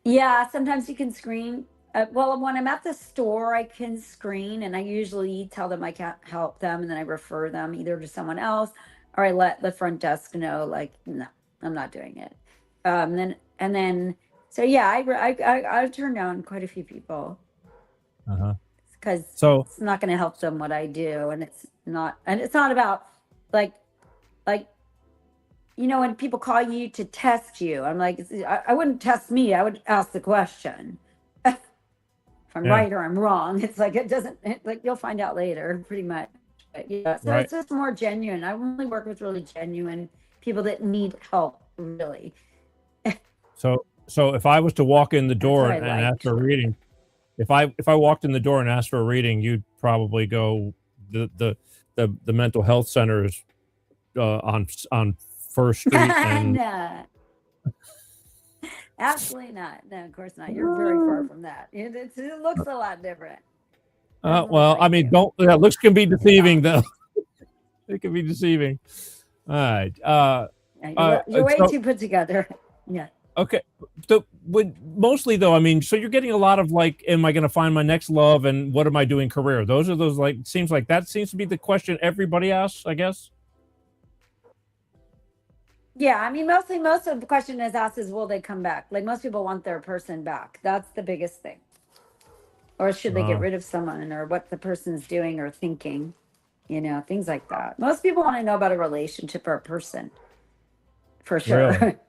Speaker 5: yeah, sometimes you can screen. Well, when I'm at the store, I can screen, and I usually tell them I can't help them, and then I refer them either to someone else, or I let the front desk know, like, no, I'm not doing it. Then and then, so yeah, I turn down quite a few people
Speaker 1: Uh-huh.
Speaker 5: because
Speaker 1: So
Speaker 5: it's not going to help them what I do, and it's not about like like when people call you to test you, I'm like, I wouldn't test me. I would ask the question. If I'm
Speaker 1: yeah,
Speaker 5: right or I'm wrong, it's like, like, you'll find out later, pretty much. But yeah, so
Speaker 1: right.
Speaker 5: it's just more genuine. I only work with really genuine people that need help, really.
Speaker 1: So if I was to walk in the
Speaker 5: That's
Speaker 1: door
Speaker 5: what I
Speaker 1: and ask
Speaker 5: like.
Speaker 1: for a reading, if I walked in the door and asked for a reading, you'd probably go the mental health centers on First Street and
Speaker 5: No, absolutely not. No, of course not. You're very far from that. It looks a lot different. Doesn't look
Speaker 1: well, I
Speaker 5: like
Speaker 1: mean,
Speaker 5: you.
Speaker 1: don't looks can be deceiving
Speaker 5: No.
Speaker 1: though. It can be deceiving. All right.
Speaker 5: Yeah, you're way
Speaker 1: So
Speaker 5: too put together. Yeah.
Speaker 1: okay. So mostly though, I mean, so you're getting a lot of like, am I going to find my next love, and what am I doing career? Those are those like seems like that seems to be the question everybody asks, I guess.
Speaker 5: Yeah, I mean, most of the question is asked is, will they come back? Like, most people want their person back. That's the biggest thing. Or should they get
Speaker 1: Uh,
Speaker 5: rid of someone, or what the person's doing or thinking, things like that. Most people want to know about a relationship or a person, for
Speaker 1: really?
Speaker 5: sure.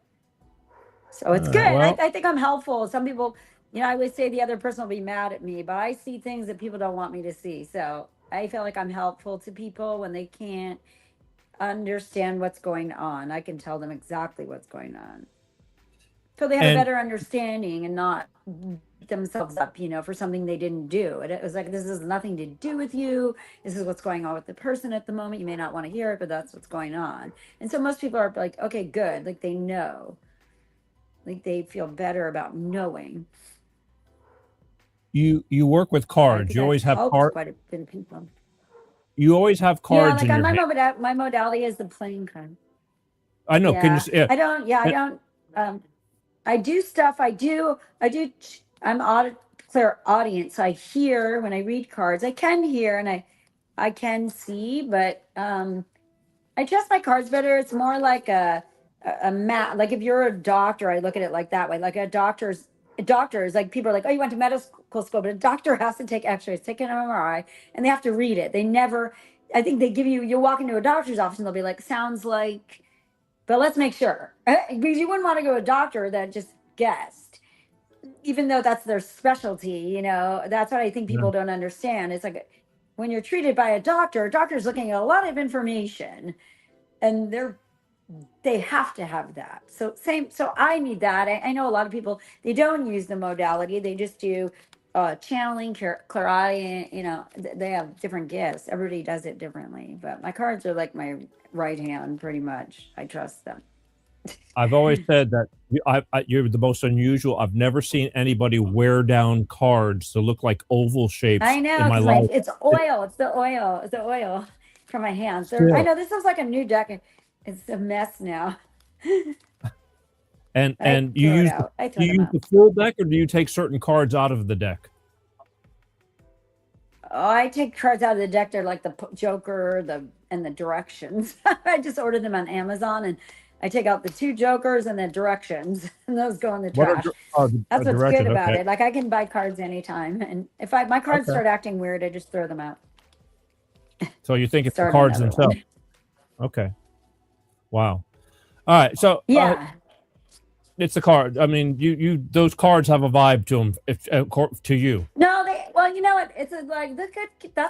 Speaker 5: So
Speaker 1: All
Speaker 5: it's
Speaker 1: right.
Speaker 5: good. I,
Speaker 1: Well,
Speaker 5: I think I'm helpful. Some people, I always say the other person will be mad at me, but I see things that people don't want me to see. So I feel like I'm helpful to people when they can't understand what's going on. I can tell them exactly what's going on. So they have a
Speaker 1: and
Speaker 5: better understanding and not beat themselves up, for something they didn't do. And it was like, this has nothing to do with you. This is what's going on with the person at the moment. You may not want to hear it, but that's what's going on. And so most people are like, okay, good. Like, they know, like, they feel better about knowing.
Speaker 1: you work with
Speaker 5: So I
Speaker 1: cards.
Speaker 5: think
Speaker 1: You
Speaker 5: I've
Speaker 1: always have
Speaker 5: helped quite a bit of people.
Speaker 1: you always have
Speaker 5: Yeah,
Speaker 1: cards
Speaker 5: like
Speaker 1: in your
Speaker 5: my
Speaker 1: hand.
Speaker 5: my modality is the playing card.
Speaker 1: I know. Can you
Speaker 5: Yeah,
Speaker 1: say?
Speaker 5: I don't. Yeah, I
Speaker 1: And-
Speaker 5: don't. I do stuff. I'm clear audience. I hear when I read cards. I can hear and I can see, but I trust my cards better. It's more like a mat. Like, if you're a doctor, I look at it like that way. Like, doctors, like, people are like, oh, you went to medical school, but a doctor has to take X-rays, take an MRI, and they have to read it. They never. I think they give you walk into a doctor's office and they'll be like, sounds like. But let's make sure, because you wouldn't want to go to a doctor that just guessed, even though that's their specialty. That's what I think
Speaker 1: Yeah.
Speaker 5: people don't understand. It's like, when you're treated by a doctor's looking at a lot of information, and they have to have that. So I need that. I know a lot of people, they don't use the modality. They just do channeling, clairaudient. They have different gifts. Everybody does it differently. But my cards are like my right hand, pretty much. I trust them.
Speaker 1: I've always said that you're the most unusual. I've never seen anybody wear down cards to look like oval shapes
Speaker 5: I know,
Speaker 1: in my
Speaker 5: because
Speaker 1: life.
Speaker 5: it's oil. It's the oil. It's the oil from my hands. I
Speaker 1: Still.
Speaker 5: know this looks like a new deck. It's a mess now.
Speaker 1: And
Speaker 5: I
Speaker 1: you
Speaker 5: throw it
Speaker 1: use
Speaker 5: out. I
Speaker 1: do
Speaker 5: throw
Speaker 1: you
Speaker 5: them
Speaker 1: use
Speaker 5: out.
Speaker 1: the full deck, or do you take certain cards out of the deck?
Speaker 5: Oh, I take cards out of the deck. They're like the Joker, and the directions. I just ordered them on Amazon, and I take out the 2 Jokers and the directions, and those go in the
Speaker 1: What are
Speaker 5: trash. That's what's good
Speaker 1: directions?
Speaker 5: about
Speaker 1: Okay.
Speaker 5: it. Like, I can buy cards anytime, and if my cards
Speaker 1: Okay.
Speaker 5: start acting weird, I just throw them out.
Speaker 1: So you think it's the
Speaker 5: Start
Speaker 1: cards
Speaker 5: another
Speaker 1: themselves?
Speaker 5: one.
Speaker 1: Okay. Wow. All right. So
Speaker 5: Yeah.
Speaker 1: it's the card. I mean, you those cards have a vibe to them. If to you.
Speaker 5: No, well, you know what? That's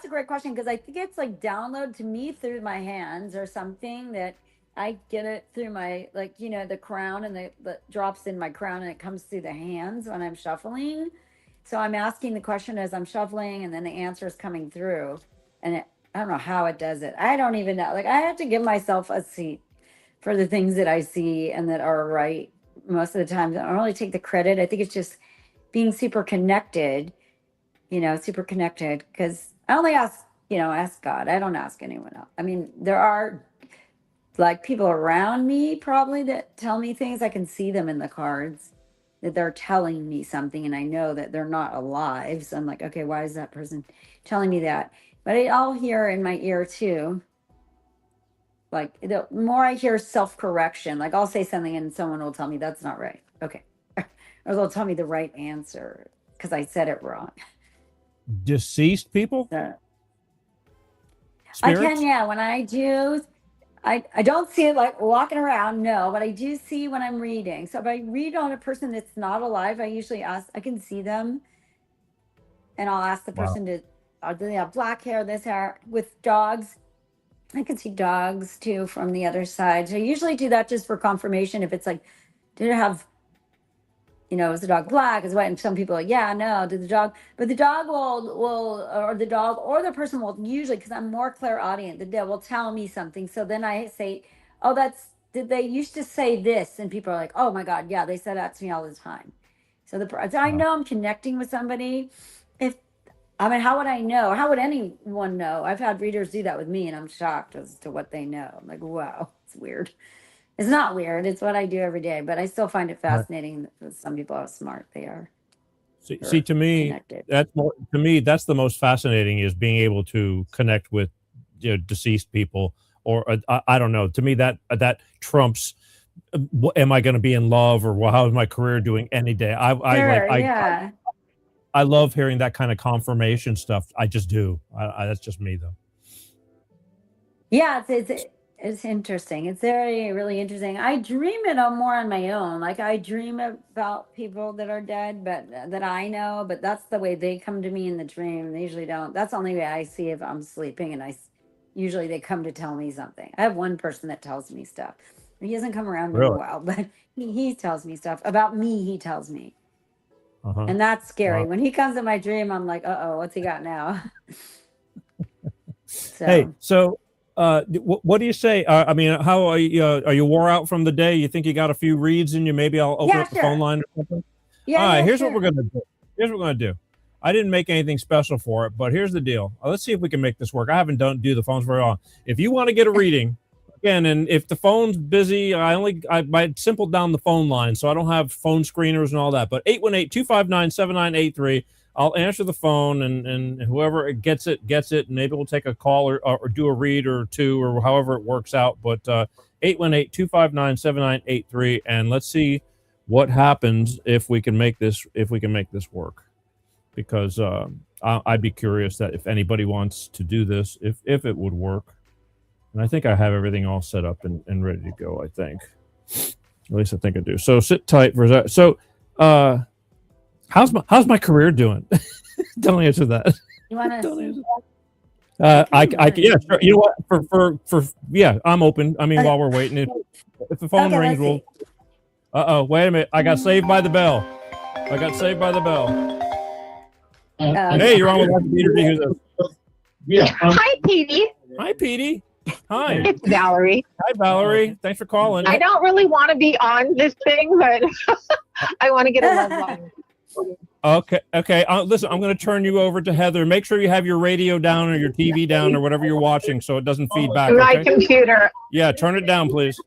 Speaker 5: a great question, because I think it's like download to me through my hands or something, that I get it through my, like, the crown, and the drops in my crown, and it comes through the hands when I'm shuffling. So I'm asking the question as I'm shuffling, and then the answer is coming through, and I don't know how it does it. I don't even know. Like, I have to give myself a seat for the things that I see and that are right most of the time. I don't really take the credit. I think it's just being super connected, super connected, because I only ask God. I don't ask anyone else. I mean, there are like people around me probably that tell me things. I can see them in the cards that they're telling me something, and I know that they're not alive. So I'm like, okay, why is that person telling me that? But I'll hear in my ear too. Like the more I hear self-correction, like I'll say something and someone will tell me that's not right. Okay. Or they'll tell me the right answer because I said it wrong.
Speaker 1: Deceased people?
Speaker 5: So, I
Speaker 1: Spirits?
Speaker 5: can, yeah. When I do, I don't see it like walking around, no, but I do see when I'm reading. So if I read on a person that's not alive, I usually ask, I can see them, and I'll ask the
Speaker 1: Wow.
Speaker 5: person do they have black hair, this hair? With dogs, I can see dogs too from the other side. So I usually do that just for confirmation. If it's like, did it have, is the dog black? Is white? And some people are like, yeah, no, did the dog, but the dog or the dog or the person will usually, because I'm more clairaudient, they will tell me something. So then I say, oh, did they used to say this? And people are like, oh my God, yeah, they said that to me all the time. So I know I'm connecting with somebody. How would I know? How would anyone know? I've had readers do that with me, and I'm shocked as to what they know. I'm like, wow, it's weird. It's not weird. It's what I do every day, but I still find it fascinating that some people are smart. They are.
Speaker 1: See, to me,
Speaker 5: connected.
Speaker 1: That's the most fascinating, is being able to connect with deceased people, or I don't know. To me, that trumps. Am I going to be in love, or how is my career doing any day? I love hearing that kind of confirmation stuff. I just do. That's just me, though.
Speaker 5: Yeah, it's interesting. It's really interesting. I dream it more on my own. Like I dream about people that are dead, but that I know. But that's the way they come to me in the dream. They usually don't. That's the only way I see if I'm sleeping, and usually they come to tell me something. I have one person that tells me stuff. He hasn't come around in a while, but he tells me stuff about me. He tells me.
Speaker 1: Uh-huh.
Speaker 5: And that's scary. When he comes in my dream, I'm like, uh-oh, what's he got now?
Speaker 1: Hey, so what do you say? I mean, how are you wore out from the day? You think you got a few reads in you? Maybe I'll open up the phone line or something.
Speaker 5: Yeah.
Speaker 1: All right, here's what we're gonna do. I didn't make anything special for it, but here's the deal. Let's see if we can make this work. I haven't do the phones very long. If you want to get a reading, again, and if the phone's busy, I simpled down the phone line, so I don't have phone screeners and all that. But 818-259-7983. I'll answer the phone, and whoever gets it. And maybe we'll take a call or do a read or two, or however it works out. But 818-259-7983, and let's see what happens if we can make this work. Because I'd be curious that if anybody wants to do this, if it would work. And I think I have everything all set up and ready to go, I think. At least I think I do. So sit tight for that. So how's my career doing? Don't answer that.
Speaker 5: You want to?
Speaker 1: Yeah, sure. You know what? For I'm open. I mean, while we're waiting, if the phone rings, we'll. Wait a minute. I got saved by the bell. Hey, you're on with Peter. Who's this?
Speaker 10: Yeah. Hi, Petey.
Speaker 1: Hi, Petey. Hi.
Speaker 10: It's Valerie.
Speaker 1: Hi, Valerie. Thanks for calling.
Speaker 10: I don't really want to be on this thing, but I want to get a love line.
Speaker 1: Okay. Listen, I'm going to turn you over to Heather. Make sure you have your radio down or your TV down or whatever you're watching, so it doesn't feed back.
Speaker 10: My computer.
Speaker 1: Yeah, turn it down, please.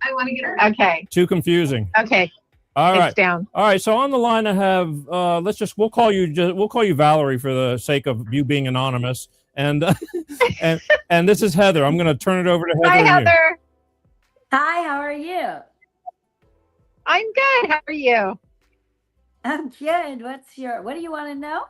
Speaker 10: I want to get her. Okay.
Speaker 1: Too confusing.
Speaker 10: Okay.
Speaker 1: All right.
Speaker 10: It's down.
Speaker 1: All right. So on the line, I have. We'll call you Valerie for the sake of you being anonymous. And and this is Heather. I'm going to turn it over to Heather.
Speaker 10: Hi, Heather.
Speaker 5: Hi. How are you?
Speaker 10: I'm good. How are you?
Speaker 5: I'm good. What do you want to know?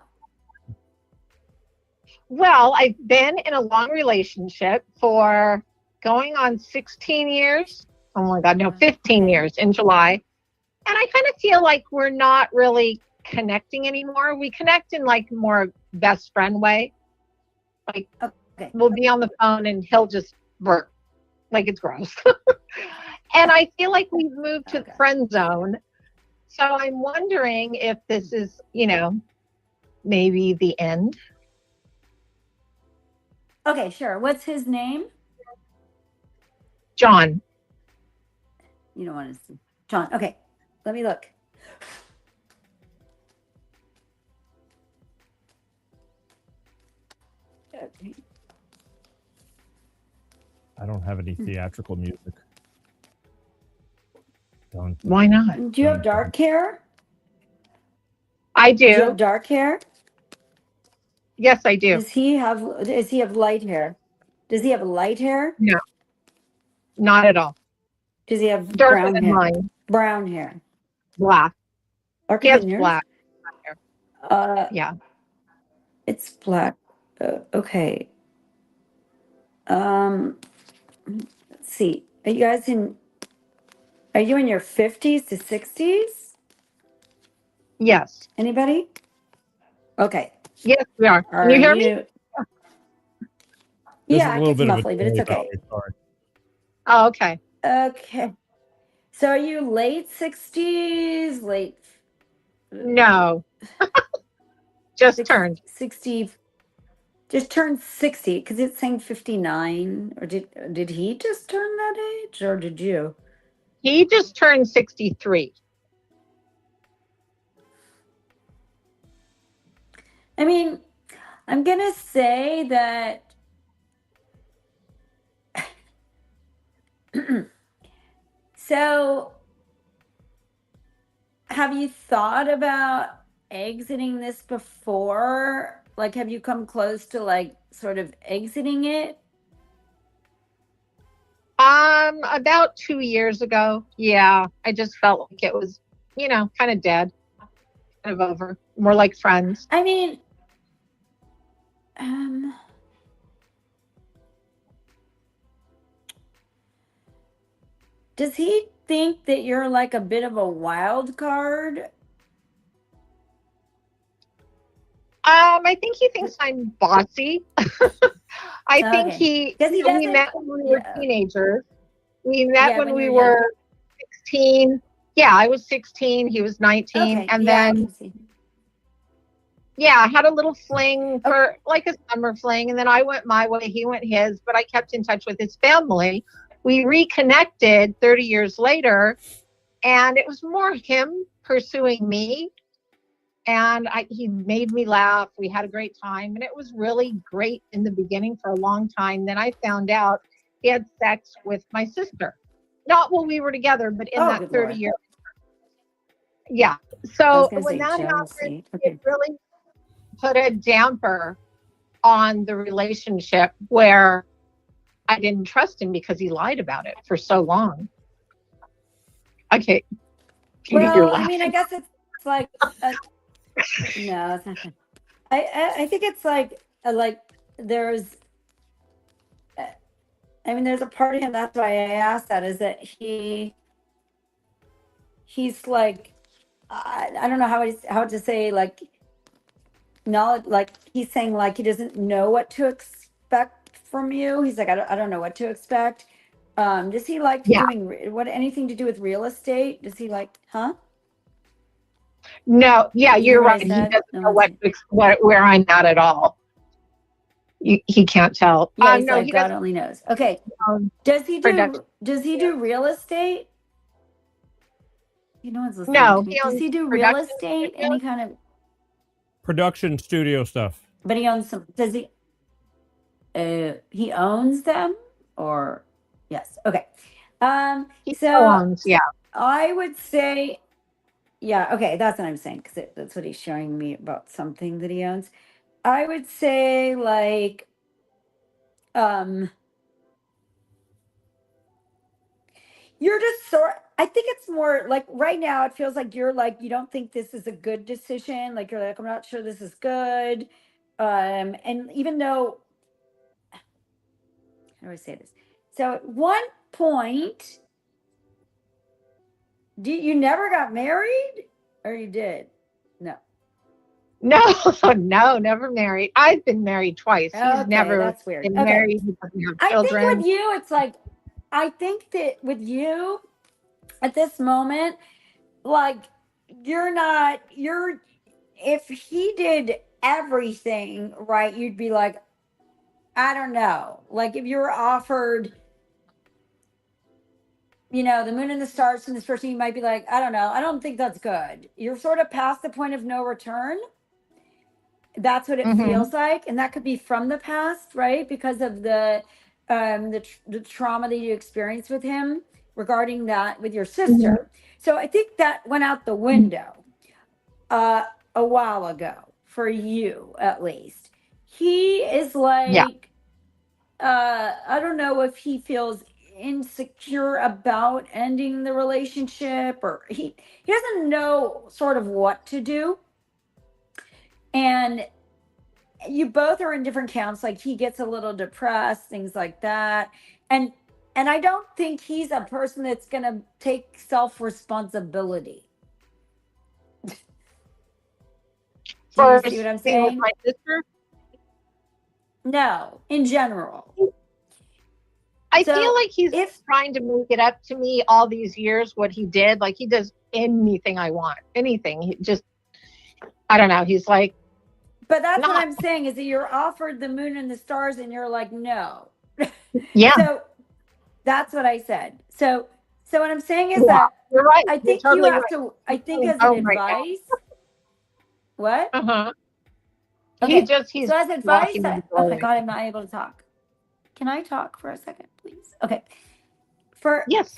Speaker 10: Well, I've been in a long relationship for going on 16 years. Oh my God, no, 15 years in July. And I kind of feel like we're not really connecting anymore. We connect in like more best friend way. Like we'll be on the phone and he'll just work like it's gross. And I feel like we've moved to the friend zone. So I'm wondering if this is, maybe the end.
Speaker 5: Okay, sure. What's his name?
Speaker 10: John.
Speaker 5: You don't want to see. John, okay. Let me look. Okay.
Speaker 1: I don't have any theatrical music.
Speaker 10: Why not?
Speaker 5: Do you have dark hair?
Speaker 10: I
Speaker 5: Do you have
Speaker 10: do.
Speaker 5: dark hair?
Speaker 10: Yes, I do.
Speaker 5: Does he have light hair? Does he have light hair?
Speaker 10: No, not at all.
Speaker 5: Does he have
Speaker 10: Darker
Speaker 5: brown
Speaker 10: than
Speaker 5: hair?
Speaker 10: mine.
Speaker 5: Brown hair.
Speaker 10: Black.
Speaker 5: Darker
Speaker 10: He has
Speaker 5: than yours?
Speaker 10: black. Yeah.
Speaker 5: It's black. Okay. Let's see. Are you guys are you in your 50s to 60s?
Speaker 10: Yes.
Speaker 5: Anybody? Okay.
Speaker 10: Yes, we are. Can
Speaker 5: Are
Speaker 10: you hear me?
Speaker 1: There's
Speaker 5: Yeah,
Speaker 1: a
Speaker 5: it
Speaker 1: little
Speaker 5: gets
Speaker 1: bit of a
Speaker 5: muffly, but it's
Speaker 1: delay,
Speaker 5: okay.
Speaker 1: Valerie, sorry.
Speaker 10: Oh, okay.
Speaker 5: Okay. So are you late 60s? Late
Speaker 10: No. Just turned.
Speaker 5: 60. Just turned 60 because it's saying 59. Or did he just turn that age or did you?
Speaker 10: He just turned 63.
Speaker 5: I mean, I'm going to say that so have you thought about exiting this before? Like, have you come close to like sort of exiting it?
Speaker 10: About 2 years ago. Yeah. I just felt like it was, kind of dead. Kind of over. More like friends.
Speaker 5: I mean, does he think that you're like a bit of a wild card?
Speaker 10: I think he thinks I'm bossy. I think
Speaker 5: Okay.
Speaker 10: we met when we were teenagers. We met when we were 16. Yeah, I was 16. He was 19.
Speaker 5: Okay.
Speaker 10: And
Speaker 5: Yeah, I
Speaker 10: then,
Speaker 5: can see.
Speaker 10: yeah, I had a little fling for like a summer fling. And then I went my way, he went his, but I kept in touch with his family. We reconnected 30 years later, and it was more him pursuing me. And he made me laugh. We had a great time. And it was really great in the beginning for a long time. Then I found out he had sex with my sister. Not while we were together, but in that 30 years. Yeah. So when that happened, it really put a damper on the relationship where I didn't trust him because he lied about it for so long. Okay.
Speaker 5: Well, I mean, I guess it's like, no, it's not. I think it's like there's, I mean, there's a part of him. That's why I asked that. Is that he's like, I don't know how to say like knowledge. Like he's saying like he doesn't know what to expect from you. He's like, I don't know what to expect. Does he like doing anything to do with real estate? Does he like, huh?
Speaker 10: No, yeah, you're right. He doesn't know where I'm at all. He can't tell.
Speaker 5: Yeah, he's
Speaker 10: no,
Speaker 5: like,
Speaker 10: he
Speaker 5: God
Speaker 10: doesn't.
Speaker 5: only knows. Okay. Does he do real estate? No one's listening.
Speaker 10: No,
Speaker 5: to me. Does he do real estate? Any kind of
Speaker 1: production studio stuff?
Speaker 5: But he owns some. Does he? He owns them, or yes? Okay.
Speaker 10: He
Speaker 5: so
Speaker 10: owns, yeah.
Speaker 5: I would say, yeah. Okay, that's what I'm saying because that's what he's showing me about something that he owns. I would say like, you're just I think it's more like right now it feels like you're like you don't think this is a good decision. Like you're like, I'm not sure this is good. And even though, how do I say this? So at one point, you never got married, or you did? No.
Speaker 10: No, no, never married. I've been married twice. He's never
Speaker 5: that's weird.
Speaker 10: been married. He doesn't have children.
Speaker 5: I think with you, it's like, I think that with you at this moment, like if he did everything right, you'd be like, I don't know. Like if you were offered the moon and the stars from this person, you might be like, I don't know, I don't think that's good. You're sort of past the point of no return. That's what it feels like, and that could be from the past, right? Because of the trauma that you experienced with him regarding that with your sister. So I think that went out the window a while ago for you, at least. He is like, I don't know if he feels insecure about ending the relationship, or he doesn't know sort of what to do. And you both are in different camps. Like, he gets a little depressed, things like that. And I don't think he's a person that's gonna take self-responsibility.
Speaker 10: For
Speaker 5: Do you see what I'm
Speaker 10: being with
Speaker 5: saying?
Speaker 10: my sister?
Speaker 5: No, in general.
Speaker 10: I
Speaker 5: So
Speaker 10: feel like he's
Speaker 5: if
Speaker 10: trying to make it up to me all these years, what he did. Like, he does anything I want, anything. He just, I don't know. He's like,
Speaker 5: But that's what
Speaker 10: not,
Speaker 5: I'm saying, is that you're offered the moon and the stars and you're like, no.
Speaker 10: yeah,
Speaker 5: So that's what I said. So what I'm saying is
Speaker 10: yeah,
Speaker 5: that
Speaker 10: you're right.
Speaker 5: I
Speaker 10: You're
Speaker 5: think you
Speaker 10: totally
Speaker 5: have
Speaker 10: right.
Speaker 5: to, I think
Speaker 10: He's
Speaker 5: as an
Speaker 10: home right now.
Speaker 5: advice, what?
Speaker 10: He's
Speaker 5: Okay.
Speaker 10: he's
Speaker 5: So as advice,
Speaker 10: walking in the
Speaker 5: oh my
Speaker 10: doorway.
Speaker 5: God, I'm not able to talk. Can I talk for a second, please? Okay.
Speaker 10: Yes.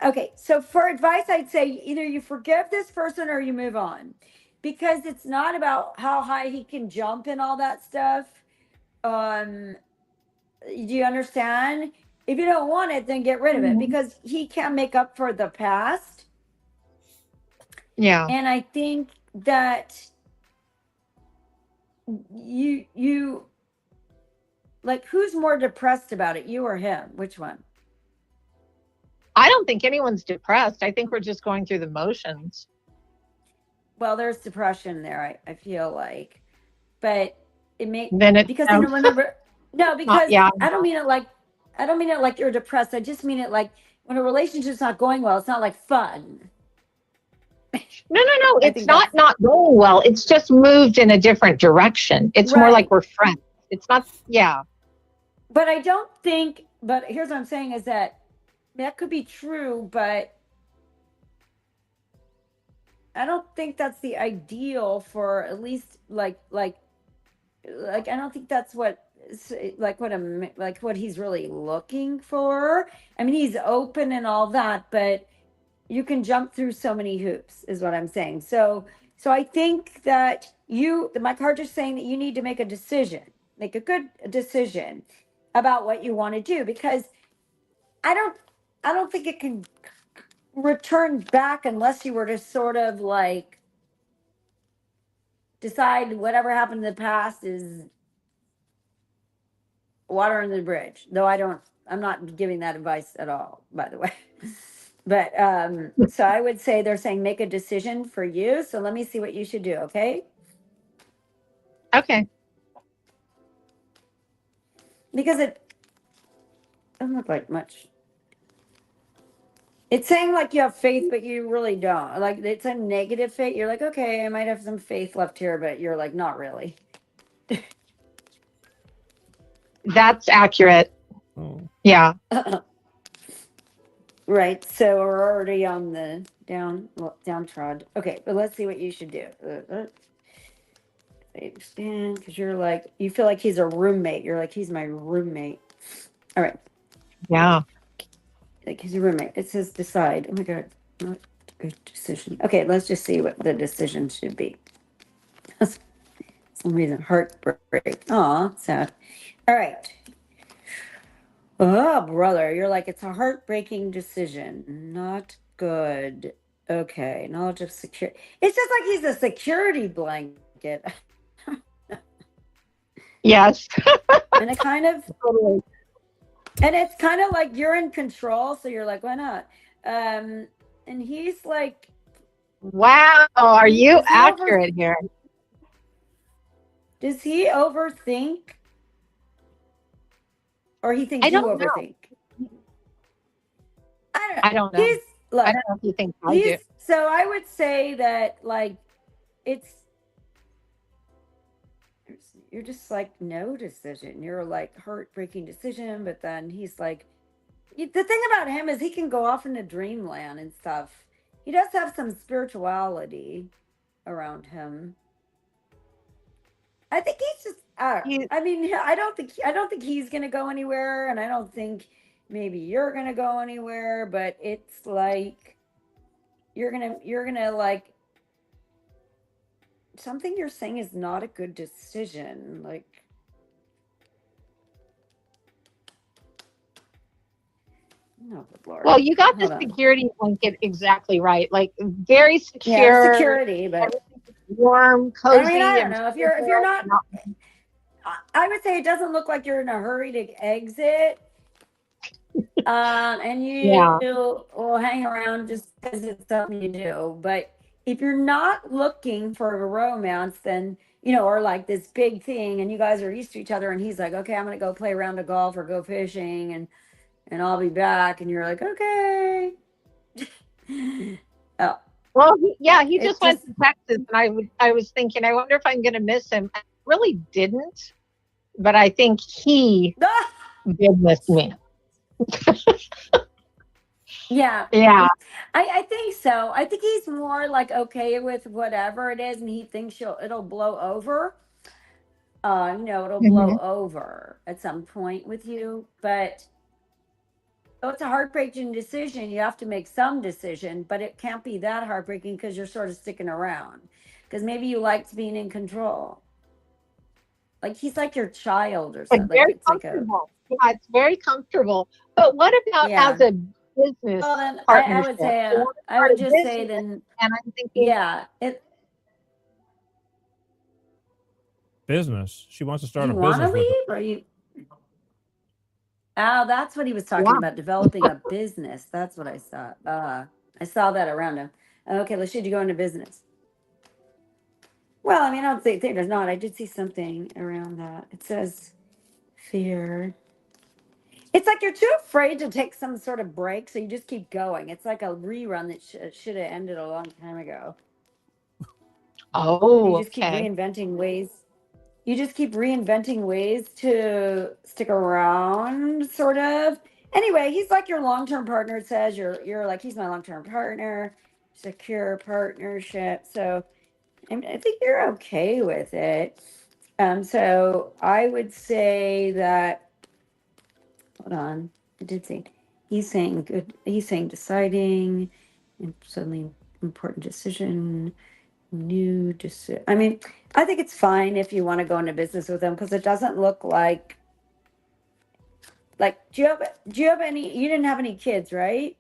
Speaker 5: Okay. So for advice, I'd say either you forgive this person or you move on, because it's not about how high he can jump and all that stuff. Do you understand? If you don't want it, then get rid of it, because he can't make up for the past.
Speaker 10: Yeah.
Speaker 5: And I think that you like, who's more depressed about it, you or him? Which one?
Speaker 10: I don't think anyone's depressed. I think we're just going through the motions.
Speaker 5: Well, there's depression there, I feel like, but it may,
Speaker 10: Then it
Speaker 5: because
Speaker 10: sounds
Speaker 5: remember, no, because
Speaker 10: yeah.
Speaker 5: I don't mean it like you're depressed. I just mean it like, when a relationship's not going well, it's not like fun.
Speaker 10: No.
Speaker 5: I
Speaker 10: It's
Speaker 5: think
Speaker 10: not going well. It's just moved in a different direction. It's more like
Speaker 5: Right.
Speaker 10: we're friends. It's not. Yeah.
Speaker 5: But I don't think, but here's what I'm saying is that could be true, but I don't think that's the ideal for, at least like I don't think that's what, what he's really looking for. I mean, he's open and all that, but you can jump through so many hoops, is what I'm saying. So I think that my cards are saying that you need to make a decision, make a good decision about what you want to do, because I don't think it can return back unless you were to sort of like decide whatever happened in the past is water under the bridge. Though I'm not giving that advice at all, by the way. But so I would say they're saying make a decision for you. So let me see what you should do, okay?
Speaker 10: Okay.
Speaker 5: Because it doesn't look like much. It's saying like you have faith, but you really don't. Like, it's a negative faith. You're like, okay, I might have some faith left here, but you're like, not really.
Speaker 10: That's accurate.
Speaker 1: Oh.
Speaker 10: Yeah.
Speaker 5: Right. So we're already on the downtrod. Okay, but let's see what you should do. Stand, because you're like, you feel like he's a roommate. You're like, he's my roommate. All right.
Speaker 10: Yeah.
Speaker 5: Like, he's a roommate. It says decide. Oh my God. Not a good decision. Okay, let's just see what the decision should be. Some reason, heartbreak. Aw, sad. All right. Oh, brother, you're like, it's a heartbreaking decision. Not good. Okay, knowledge of security. It's just like he's a security blanket.
Speaker 10: Yes.
Speaker 5: And it kind of, and it's kind of like you're in control, so you're like, why not? And he's like,
Speaker 10: Wow. Are you
Speaker 5: Does he
Speaker 10: accurate here?
Speaker 5: does he overthink? Or he thinks
Speaker 10: I
Speaker 5: you
Speaker 10: don't know.
Speaker 5: overthink?
Speaker 10: I don't know.
Speaker 5: He's like,
Speaker 10: I don't know if you think I do.
Speaker 5: so I would say that, like, you're just like, no decision. You're like, heartbreaking decision, but then he's like, The thing about him is he can go off into dreamland and stuff. He does have some spirituality around him. I think he's just. I mean, I don't think he's gonna go anywhere, and I don't think maybe you're gonna go anywhere. But it's like you're gonna like something you're saying is not a good decision. Like, no, good Lord.
Speaker 10: Well, you got the
Speaker 5: Hold on.
Speaker 10: security blanket exactly right. Like very
Speaker 5: Yeah,
Speaker 10: secure,
Speaker 5: security, but
Speaker 10: warm, cozy.
Speaker 5: I mean, I don't
Speaker 10: and
Speaker 5: know if you're not. I would say it doesn't look like you're in a hurry to exit. And you will hang around just because it's something you do. But if you're not looking for a romance, then or like this big thing, and you guys are used to each other, and he's like, okay, I'm gonna go play a round of golf or go fishing, and I'll be back, and you're like, okay. Oh.
Speaker 10: Well, he just went to Texas, and I was thinking, I wonder if I'm going to miss him. I really didn't, but I think he did miss me.
Speaker 5: Yeah. I think so. I think he's more like okay with whatever it is, and he thinks it'll blow over. It'll blow over at some point with you, but. So it's a heartbreaking decision. You have to make some decision, but it can't be that heartbreaking because you're sort of sticking around. Because maybe you liked being in control. Like he's like your child or something.
Speaker 10: Very comfortable. Yeah, it's very comfortable. But what about as a business partnership?
Speaker 5: I would just say then.
Speaker 10: And I'm thinking,
Speaker 1: business. She wants to start a
Speaker 5: business.
Speaker 1: business.
Speaker 5: You want to leave, or you? Oh, that's what he was talking about, developing a business. That's what I saw. I saw that around him. Okay, should you go into business? Well, I mean, I don't think there's not. I did see something around that. It says fear. It's like you're too afraid to take some sort of break, so you just keep going. It's like a rerun that should have ended a long time ago.
Speaker 10: Oh,
Speaker 5: you just keep reinventing ways. You just keep reinventing ways to stick around, sort of. Anyway, he's like your long-term partner. It says you're like, he's my long-term partner, secure partnership. So I think you're okay with it. So I would say that, hold on, I did say, he's saying good, he's saying deciding, and suddenly important decision, new decision. I mean, I think it's fine if you want to go into business with them because it doesn't look like do you have any, you didn't have any kids, right?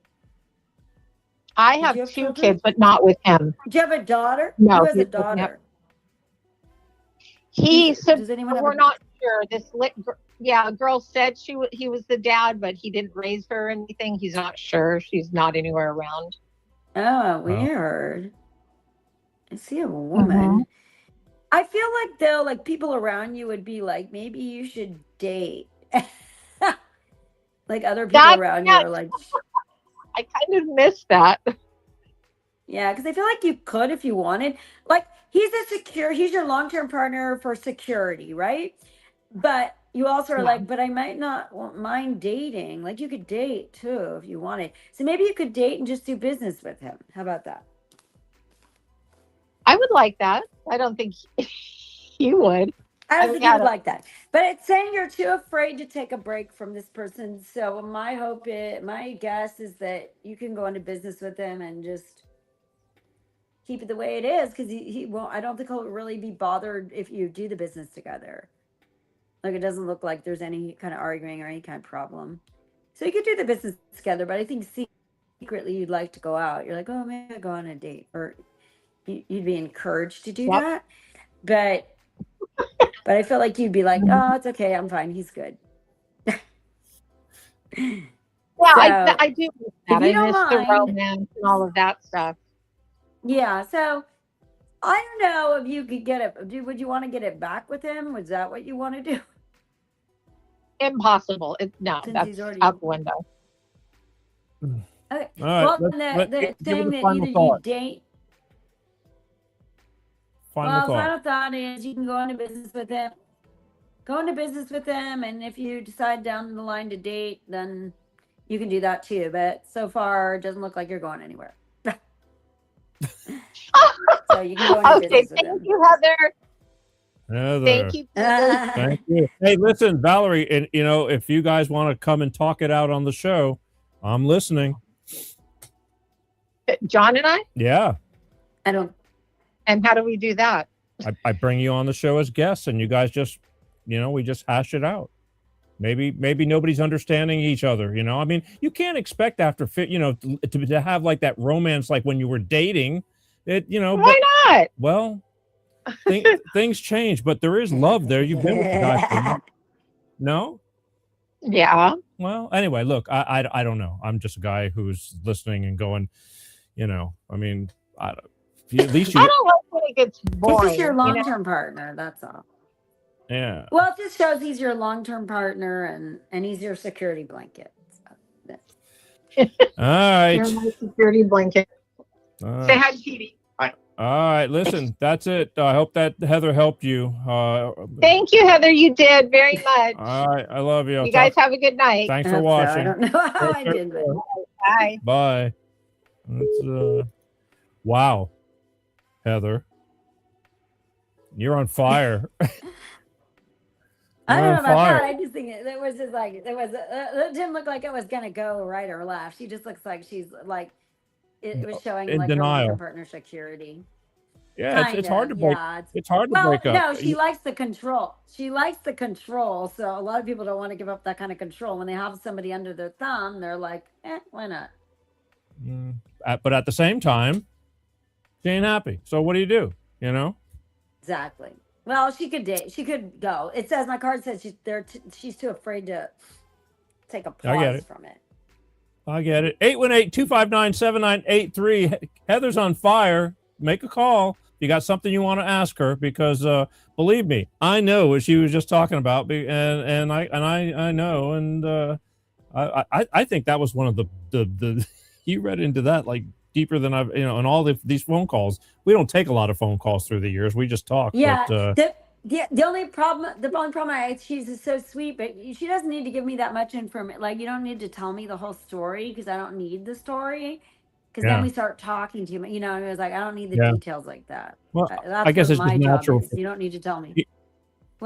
Speaker 10: I have two kids, but not with him.
Speaker 5: Do you have a daughter?
Speaker 10: No.
Speaker 5: Who has a daughter?
Speaker 10: Does anyone we're not sure. A girl said he was the dad, but he didn't raise her or anything. He's not sure. She's not anywhere around.
Speaker 5: Oh, weird. I see a woman. I feel like though, like people around you would be like, maybe you should date. Like other people around you are like,
Speaker 10: I kind of miss that.
Speaker 5: Yeah, because I feel like you could if you wanted. Like he's your long-term partner for security, right? But you also are like, but I might not mind dating. Like you could date too if you wanted. So maybe you could date and just do business with him. How about that?
Speaker 10: I would like that. I don't think he would.
Speaker 5: I don't think you would like that. But it's saying you're too afraid to take a break from this person. So my guess is that you can go into business with him and just keep it the way it is, because he won't. I don't think he'll really be bothered if you do the business together. Like it doesn't look like there's any kind of arguing or any kind of problem. So you could do the business together, but I think secretly you'd like to go out. You're like, oh, maybe I'll go on a date, or you'd be encouraged to do that. But I feel like you'd be like, oh, it's okay, I'm fine, he's good.
Speaker 10: Well, so, I do miss that. I miss the romance and all of that stuff.
Speaker 5: Yeah, so I don't know if you could get it. Would you want to get it back with him? Was that what you want to do?
Speaker 10: Impossible. No, that's out the window.
Speaker 5: Okay.
Speaker 1: Right,
Speaker 5: well, the thing that either you date. Final thought is you can go into business with him. Go into business with him, and if you decide down the line to date, then you can do that too. But so far, it doesn't look like you're going anywhere. So you can go into
Speaker 10: Okay,
Speaker 5: business with
Speaker 10: thank
Speaker 5: him.
Speaker 10: you, Heather.
Speaker 1: Heather.
Speaker 10: Thank you. Peter.
Speaker 1: Thank you. Hey, listen, Valerie, and if you guys want to come and talk it out on the show, I'm listening.
Speaker 10: John and I?
Speaker 1: Yeah.
Speaker 5: I don't.
Speaker 10: And how do we do that?
Speaker 1: I bring you on the show as guests, and you guys just, we just hash it out. Maybe nobody's understanding each other. I mean, you can't expect after to have like that romance like when you were dating.
Speaker 10: Why not?
Speaker 1: Well, things change, but there is love there. You've been with the guy for a month. No?
Speaker 10: Yeah.
Speaker 1: Well, anyway, look, I don't know. I'm just a guy who's listening and going, I mean, at least
Speaker 10: I don't like when it gets boring.
Speaker 5: He's your long-term partner. That's all.
Speaker 1: Yeah.
Speaker 5: Well, it just shows he's your long-term partner and he's your security blanket. So,
Speaker 1: all right.
Speaker 10: You're my security blanket. Say hi to Petey.
Speaker 1: All right, listen, that's it. I hope that Heather helped you.
Speaker 10: Thank you, Heather. You did very much.
Speaker 1: All right, I love you.
Speaker 10: You guys have a good night.
Speaker 1: Thanks for watching.
Speaker 5: I don't know how I did, but
Speaker 10: Bye.
Speaker 1: Bye. That's wow, Heather, you're on fire.
Speaker 5: I don't know about that. I just think it was just like it didn't look like it was gonna go right or left. She just looks like she's like it was showing
Speaker 1: in
Speaker 5: like
Speaker 1: denial.
Speaker 5: her partner security.
Speaker 1: Yeah, it's hard to break.
Speaker 5: Yeah,
Speaker 1: it's hard to break up.
Speaker 5: No, she likes the control. She likes the control. So a lot of people don't want to give up that kind of control. When they have somebody under their thumb, they're like, why not?
Speaker 1: But at the same time, she ain't happy. So what do you do?
Speaker 5: Exactly. Well, she could date. She could go. It says my card says she's too afraid to take a pause from it.
Speaker 1: I get it. 818-259-7983. Heather's on fire. Make a call. You got something you want to ask her because believe me, I know what she was just talking about, and I know, and I think that was one of the you read into that like deeper than I've in all these phone calls. We don't take a lot of phone calls through the years. We just talk.
Speaker 5: Yeah.
Speaker 1: But,
Speaker 5: the only problem she's so sweet, but she doesn't need to give me that much information. Like you don't need to tell me the whole story because I don't need the story. Because then we start talking to you. It was like I don't need the details like that.
Speaker 1: Well,
Speaker 5: that's
Speaker 1: I guess it's
Speaker 5: my
Speaker 1: just natural.
Speaker 5: You don't need to tell me.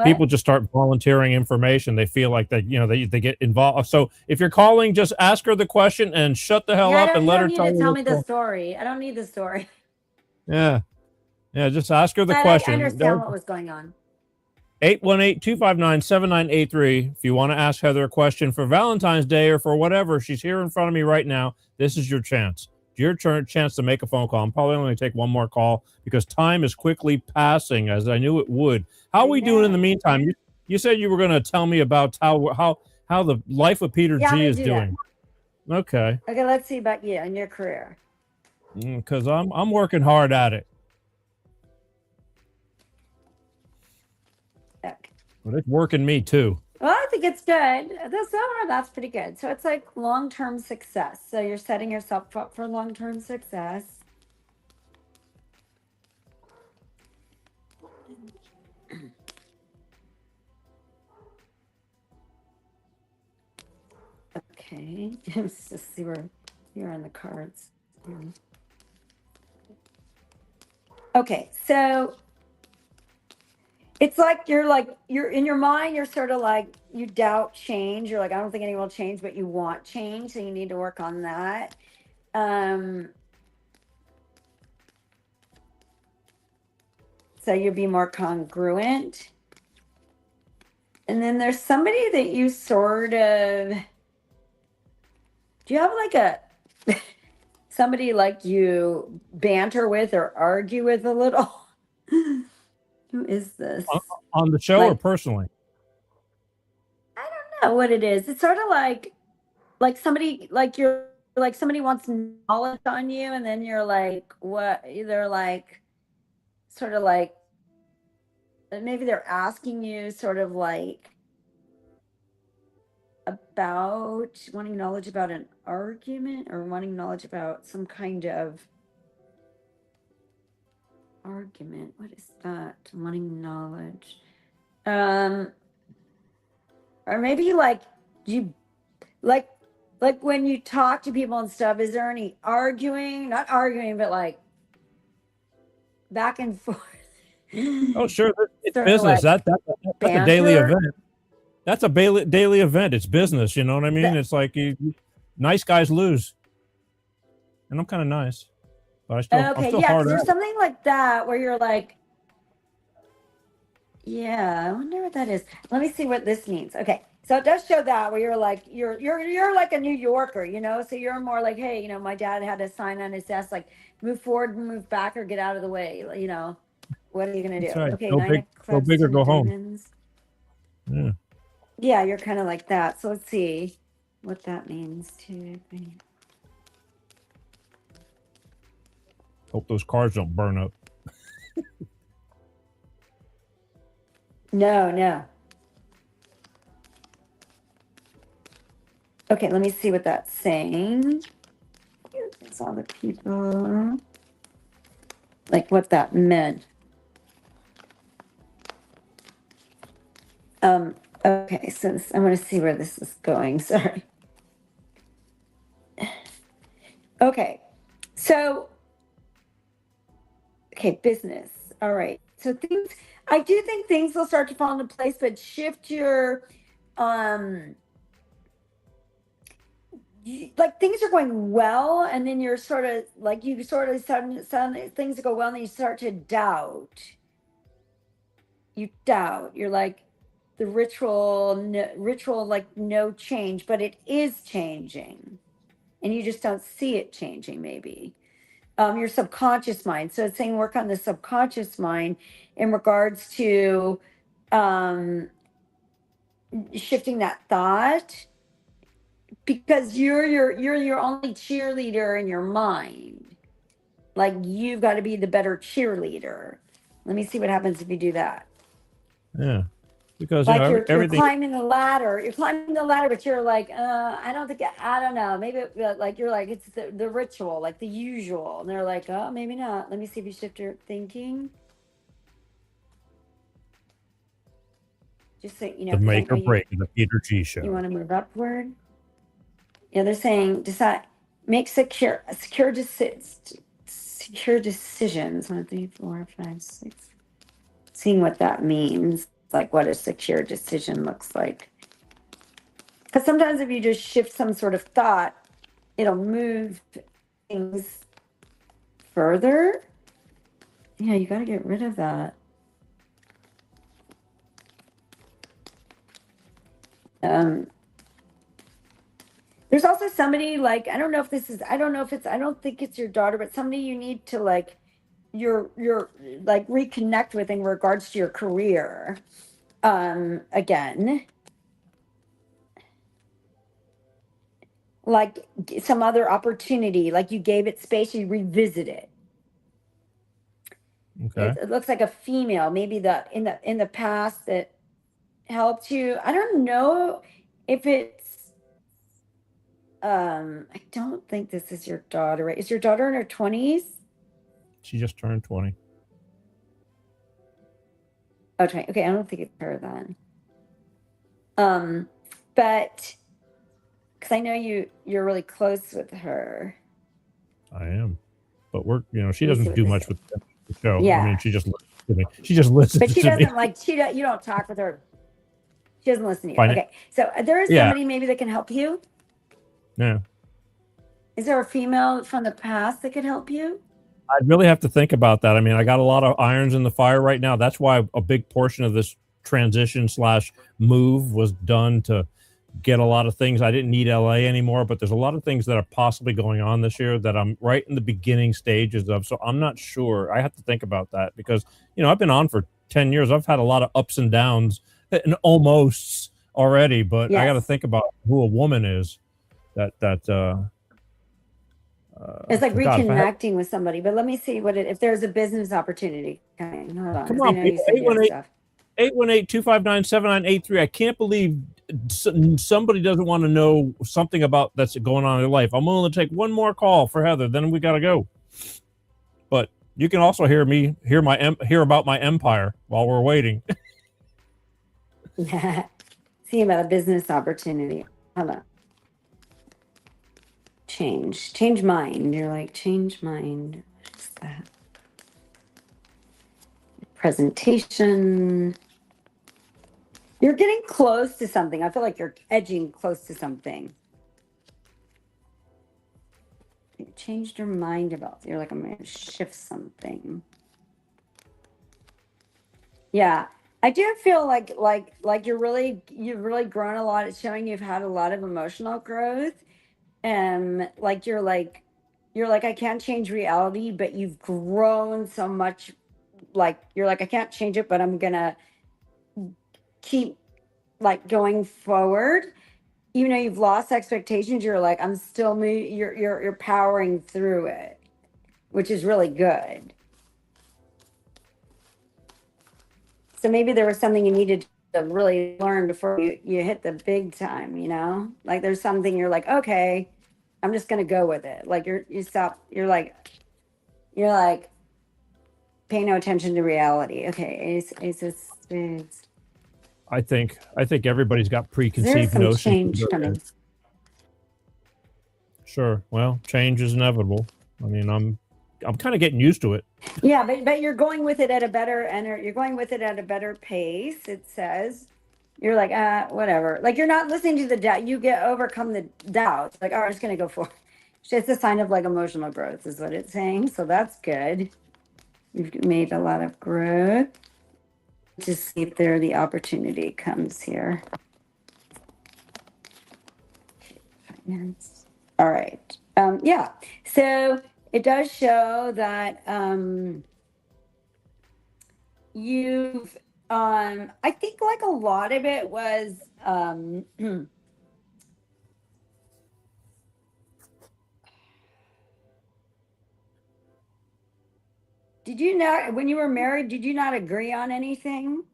Speaker 1: People just start volunteering information. They feel like that, they get involved. So if you're calling, just ask her the question and shut the hell up and let her
Speaker 5: tell me the story. I don't need the story.
Speaker 1: Yeah. Yeah. Just ask her the question.
Speaker 5: I understand what was going on.
Speaker 1: 818-259-7983. If you want to ask Heather a question for Valentine's Day or for whatever, she's here in front of me right now. This is your chance. Your chance to make a phone call. I'm probably only going to take one more call because time is quickly passing, as I knew it would. How are we doing in the meantime? You said you were going to tell me about how the life of Peter G is doing. Okay.
Speaker 5: Okay, let's see about you and your career.
Speaker 1: Because I'm working hard at it.
Speaker 5: Okay.
Speaker 1: But it's working me too.
Speaker 5: Well, I think it's good. This summer, that's pretty good. So it's like long-term success. So you're setting yourself up for long-term success. Okay. Let's just see where you're on the cards. Okay, so it's like you're in your mind, you're sort of like you doubt change. You're like, I don't think anyone will change, but you want change, so you need to work on that. So you'll be more congruent. And then there's somebody that you sort of, do you have like a somebody like you banter with or argue with a little? Who is this?
Speaker 1: On the show or personally?
Speaker 5: I don't know what it is. It's sort of like somebody somebody wants knowledge on you, and then you're like, what? They're like, sort of like, maybe they're asking you sort of like about wanting knowledge about an argument or wanting knowledge about some kind of argument. What is that? Wanting knowledge. Or maybe like you like like when you talk to people and stuff, is there any arguing? Not arguing, but like back and forth.
Speaker 1: Oh, sure. It's
Speaker 5: Sort of
Speaker 1: business.
Speaker 5: like
Speaker 1: That's a daily
Speaker 5: banter?
Speaker 1: event. That's a daily event. It's business. You know what I mean? It's like nice guys lose. And I'm kind of nice. But I'm
Speaker 5: Okay,
Speaker 1: still
Speaker 5: yeah,
Speaker 1: hard
Speaker 5: because there's
Speaker 1: out.
Speaker 5: something like that where you're like, yeah, I wonder what that is. Let me see what this means. Okay, so it does show that where you're like you're like a New Yorker, you know. So you're more like, hey, you know, my dad had a sign on his desk like, move forward, move back, or get out of the way. You know, what are you gonna do?
Speaker 1: That's right.
Speaker 5: Okay,
Speaker 1: Go
Speaker 5: 9
Speaker 1: big,
Speaker 5: of
Speaker 1: go
Speaker 5: clubs,
Speaker 1: big or
Speaker 5: 10
Speaker 1: go
Speaker 5: of
Speaker 1: home.
Speaker 5: diamonds.
Speaker 1: Yeah.
Speaker 5: Yeah, you're kind of like that. So let's see what that means to me.
Speaker 1: Hope those cars don't burn up.
Speaker 5: No. Okay, let me see what that's saying. It's all the people. Like what that meant. Okay, so I want to see where this is going. Sorry. Okay, so business. All right. So I do think things will start to fall into place, but shift your like things are going well, and then you're sort of like suddenly things go well, and then you start to doubt. You doubt. You're like the ritual, like no change, but it is changing, and you just don't see it changing. Maybe your subconscious mind. So it's saying work on the subconscious mind in regards to shifting that thought. Because you're your only cheerleader in your mind. Like you've got to be the better cheerleader. Let me see what happens if you do that.
Speaker 1: Yeah. Because
Speaker 5: Like you're
Speaker 1: everything.
Speaker 5: climbing the ladder. You're climbing the ladder, but you're like, I don't know. Maybe like you're like it's the ritual, like the usual. And they're like, oh, maybe not. Let me see if you shift your thinking. Just so you know,
Speaker 1: The
Speaker 5: 'cause I
Speaker 1: make
Speaker 5: know
Speaker 1: or break of the Peter G Show.
Speaker 5: you want to move upward. Yeah, they're saying decide, make secure decisions. 1, 2, 3, 4, 5, 6. Seeing what that means, like what a secure decision looks like. Because sometimes if you just shift some sort of thought, it'll move things further. Yeah, you got to get rid of that. There's also somebody like, I don't think it's your daughter, but somebody you need to like, you're like reconnect with in regards to your career. Again, like some other opportunity, like you gave it space, you revisit it.
Speaker 1: Okay.
Speaker 5: It looks like a female, maybe in the past that helped you. I don't know if it's I don't think this is your daughter, right? Is your daughter in her 20s?
Speaker 1: She just turned 20.
Speaker 5: Okay, I don't think it's her then. But because I know you're really close with her.
Speaker 1: I am. But she
Speaker 5: Let me see
Speaker 1: doesn't
Speaker 5: what
Speaker 1: do
Speaker 5: this
Speaker 1: much
Speaker 5: is.
Speaker 1: with the show.
Speaker 5: Yeah.
Speaker 1: I mean, she just listens to me. She just listens
Speaker 5: But she
Speaker 1: to me.
Speaker 5: doesn't like you don't talk with her. She doesn't listen to you.
Speaker 1: Fine.
Speaker 5: Okay, so there is
Speaker 1: Yeah.
Speaker 5: somebody maybe that can help you.
Speaker 1: Yeah.
Speaker 5: Is there a female from the past that could help you?
Speaker 1: I'd really have to think about that. I mean, I got a lot of irons in the fire right now. That's why a big portion of this transition / move was done to get a lot of things. I didn't need LA anymore, but there's a lot of things that are possibly going on this year that I'm right in the beginning stages of. So I'm not sure. I have to think about that because, I've been on for 10 years. I've had a lot of ups and downs and almosts already, but I got to think about who a woman is
Speaker 5: It's like reconnecting with somebody, but let me see if there's a business opportunity coming. Hold on.
Speaker 1: Come on, people. 818-259-7983. I can't believe somebody doesn't want to know something about that's going on in their life. I'm willing to take one more call for Heather, then we got to go. But you can also hear about my empire while we're waiting.
Speaker 5: See about a business opportunity. Hold on. change mind. You're like, change mind. What's that? Presentation. You're getting close to something. I feel like you're edging close to something. You changed your mind about. You're like, I'm going to shift something. Yeah, I do feel like you've really grown a lot. It's showing you've had a lot of emotional growth, and you're like I can't change reality, but you've grown so much. Like you're like I can't change it, but I'm gonna keep going forward. Even though you've lost expectations, you're like I'm still you're powering through it, which is really good. So maybe there was something you needed to really learn before you hit the big time, you know? Like there's something you're like, okay, I'm just gonna go with it. Like you're like pay no attention to reality. Okay, ace of spades.
Speaker 1: I think everybody's got
Speaker 5: There's
Speaker 1: preconceived
Speaker 5: some
Speaker 1: notions.
Speaker 5: change coming.
Speaker 1: Sure. Well, change is inevitable. I mean, I'm kind of getting used to it.
Speaker 5: Yeah, but you're going with it at a better you're going with it at a better pace. It says you're like whatever. Like you're not listening to the doubt. You overcome the doubts. Like, oh, I'm just gonna go for it. It's a sign of emotional growth, is what it's saying. So that's good. You've made a lot of growth. Just see if the opportunity comes here. Finance. All right. Yeah. So it does show that you've I think a lot of it was did you not, when you were married, did you not agree on anything?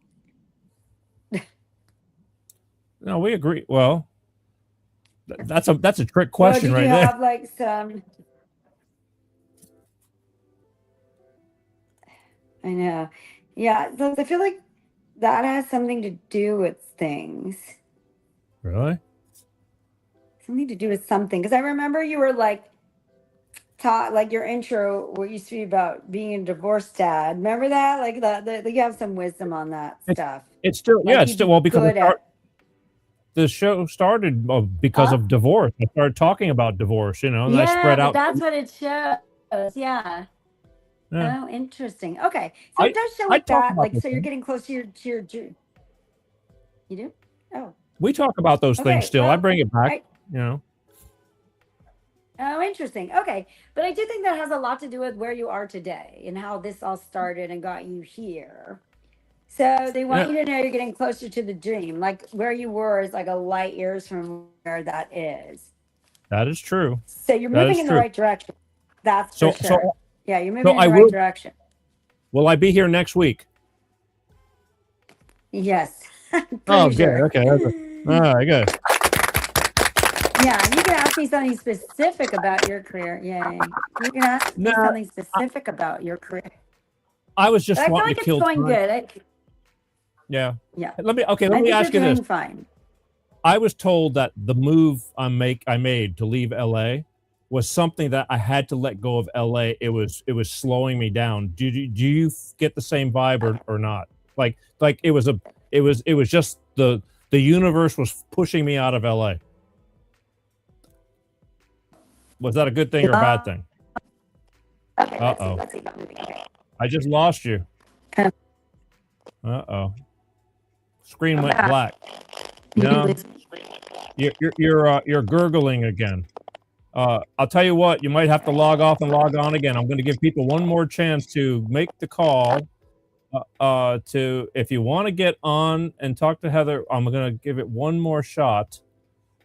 Speaker 1: No, we agree. Well, that's a trick question right there.
Speaker 5: Did you have some? I know. Yeah, so I feel like that has something to do with things.
Speaker 1: Really?
Speaker 5: Something to do with something. Because I remember you were taught your intro what used to be about being a divorced dad. Remember that? You have some wisdom on that stuff.
Speaker 1: It's still it's still because the show started because of divorce. I started talking about divorce, and I spread out.
Speaker 5: That's what it shows. Yeah. Oh, interesting. Okay, so it does show that. So you're getting close to your. You do? Oh.
Speaker 1: We talk about those things still. I bring it back.
Speaker 5: Oh, interesting. Okay, but I do think that has a lot to do with where you are today and how this all started and got you here. So they want you to know you're getting closer to the dream. Where you were is a light years from where that is.
Speaker 1: That is true.
Speaker 5: So you're moving in the right direction. That's for sure.
Speaker 1: So,
Speaker 5: yeah, you're moving in the right direction.
Speaker 1: Will I be here next week?
Speaker 5: Yes.
Speaker 1: Oh, good. Sure. Okay. All right, good.
Speaker 5: Yeah, you can ask me something specific about your career. Yeah, you can ask me something specific about your career.
Speaker 1: I was just wanting to kill time.
Speaker 5: I feel like it's going good.
Speaker 1: Yeah.
Speaker 5: Yeah.
Speaker 1: Let me ask you this.
Speaker 5: Fine.
Speaker 1: I was told that the move I made to leave LA was something that I had to let go of LA. It was slowing me down. Do you get the same vibe or not? Like it was just the universe was pushing me out of LA. Was that a good thing or a bad thing?
Speaker 5: Okay,
Speaker 1: Uh-oh.
Speaker 5: let's see. Okay.
Speaker 1: I just lost you. Uh-oh. Screen went black. No. You're gurgling again. I'll tell you what, you might have to log off and log on again. I'm going to give people one more chance to make the call. If you want to get on and talk to Heather, I'm going to give it one more shot.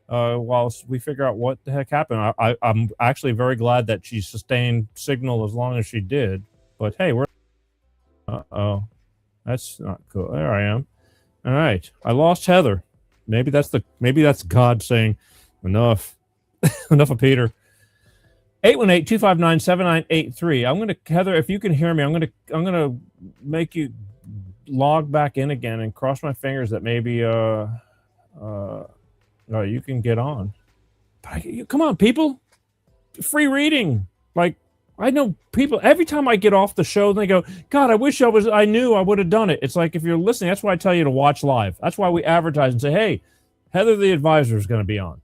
Speaker 1: While we figure out what the heck happened. I'm actually very glad that she sustained signal as long as she did. But hey, that's not cool. There I am. All right, I lost Heather. Maybe that's God saying enough, enough of Peter. 818-259-7983. I'm gonna, Heather, if you can hear me, I'm gonna make you log back in again and cross my fingers that maybe you can get on. But come on, people. free reading. Like, I know people, every time I get off the show, they go, God, I wish I knew I would have done it. It's like, if you're listening, that's why I tell you to watch live. That's why we advertise and say, hey, Heather the Adviser is going to be on.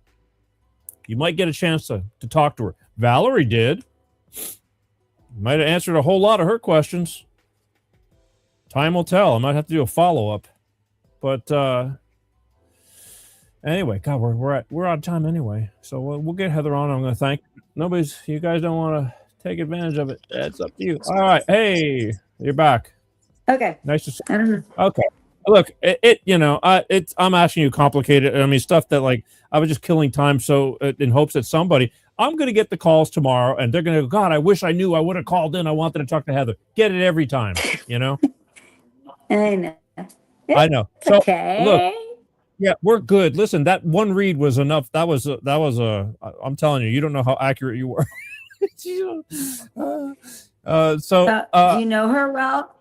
Speaker 1: You might get a chance to talk to her. Valerie did. Might have answered a whole lot of her questions. Time will tell. I might have to do a follow-up. But anyway, God, we're out of time anyway. So we'll get Heather on. I'm going to thank you guys don't want to take advantage of it. It's up to you. All right. Hey, you're back.
Speaker 5: Okay.
Speaker 1: Nice to see you. Okay. Look, I'm asking you complicated. I mean, stuff that like I was just killing time. So in hopes that I'm going to get the calls tomorrow and they're going to go, God, I wish I knew I would have called in. I wanted to talk to Heather. Get it every time, I know? I know. So
Speaker 5: Okay.
Speaker 1: look, yeah, we're good. Listen, that one read was enough. I'm telling you, you don't know how accurate you were.
Speaker 5: Do you know her well?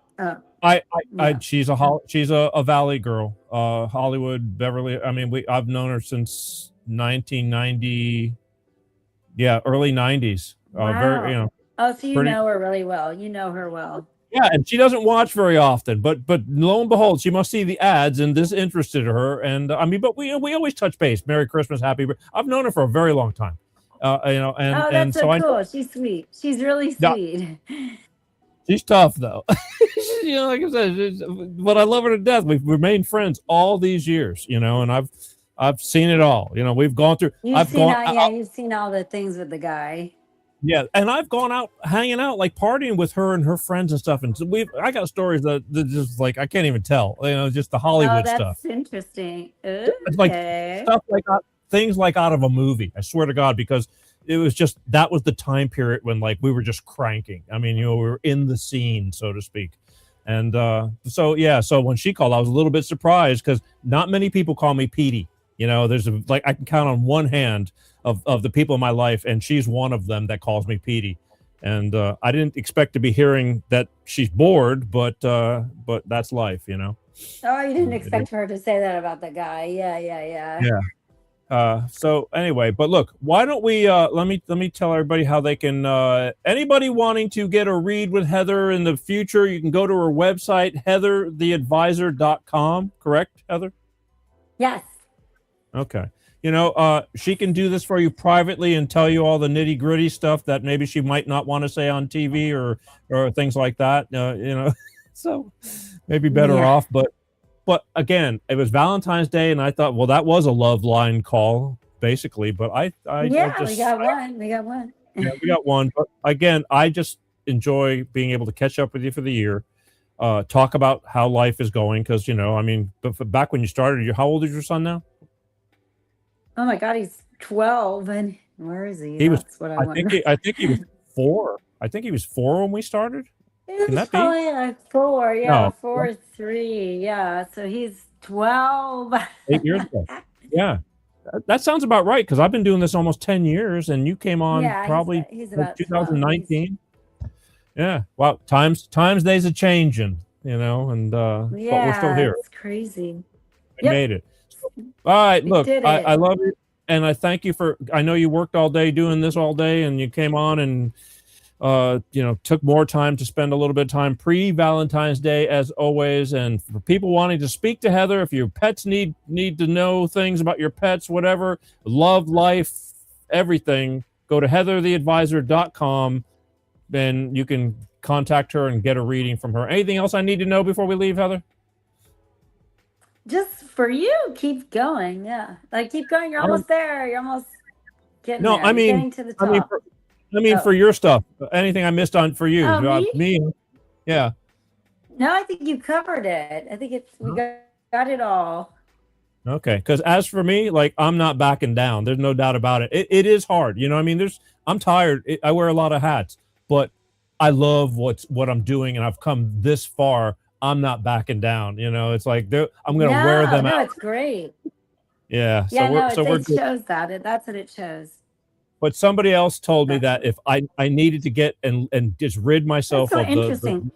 Speaker 1: She's a Valley girl, Hollywood, Beverly. I mean, I've known her since 1990. Yeah, early 90s.
Speaker 5: Wow. So you know her really well. You know her well.
Speaker 1: Yeah, and she doesn't watch very often, but lo and behold, she must see the ads, and this interested her. And but we always touch base. Merry Christmas, happy. I've known her for a very long time.
Speaker 5: That's so cool. She's sweet. She's really sweet.
Speaker 1: She's tough though. Like I said, but I love her to death. We've remained friends all these years, and I've seen it all. We've gone through.
Speaker 5: You've seen all the things with the guy.
Speaker 1: Yeah, and I've gone out hanging out, like partying with her and her friends and stuff. And so I got stories that just like I can't even tell. Just the Hollywood stuff.
Speaker 5: That's interesting. Okay.
Speaker 1: It's like stuff like things like out of a movie. I swear to God, because it was just that was the time period when like we were just cranking. I mean, we were in the scene, so to speak. And so when she called, I was a little bit surprised because not many people call me Petey. There's I can count on one hand of the people in my life, and she's one of them that calls me Petey. And I didn't expect to be hearing that she's bored, but that's life,
Speaker 5: Oh, you didn't expect her to say that about the guy.
Speaker 1: Yeah. So anyway, but look, why don't we let me tell everybody how they can anybody wanting to get a read with Heather in the future, you can go to her website, heathertheadvizer.com, correct, Heather?
Speaker 5: Yes.
Speaker 1: Okay. She can do this for you privately and tell you all the nitty gritty stuff that maybe she might not want to say on TV or things like that. So maybe better off. But again, it was Valentine's Day, and I thought, well, that was a love line call, basically. But we got one. Yeah, we got one. But again, I just enjoy being able to catch up with you for the year, talk about how life is going, because back when you started, how old is your son now?
Speaker 5: Oh my God, he's 12, and where is he?
Speaker 1: I think he was 4. I think he was 4 when we started. Can that be?
Speaker 5: Like 4, yeah, no. 4, 3, yeah. So he's 12.
Speaker 1: 8 years ago. Yeah, that sounds about right, because I've been doing this almost 10 years, and you came on probably
Speaker 5: he's about
Speaker 1: 2019. Yeah, well, times days are changing, and but we're still here.
Speaker 5: It's crazy.
Speaker 1: We made it. All right, look, I love you, and I thank you I know you worked all day doing this all day, and you came on and took more time to spend a little bit of time pre-Valentine's Day as always. And for people wanting to speak to Heather, if your pets need to know things about your pets, whatever, love, life, everything, go to heathertheadvizer.com, then you can contact her and get a reading from her. Anything else I need to know before we leave, Heather?
Speaker 5: Just for you, keep going. Yeah, keep going. You're almost there. You're almost getting there. Getting to the top.
Speaker 1: For your stuff. Anything I missed on for you? Me? Yeah.
Speaker 5: No, I think you covered it. I think we got it all.
Speaker 1: Okay, because as for me, I'm not backing down. There's no doubt about it. It is hard. I'm tired. I wear a lot of hats, but I love what I'm doing, and I've come this far. I'm not backing down. It's like I'm going to wear them out.
Speaker 5: No, it's great.
Speaker 1: Yeah.
Speaker 5: It shows that. That's what it shows.
Speaker 1: But somebody else told me that if I needed to get and just rid myself of the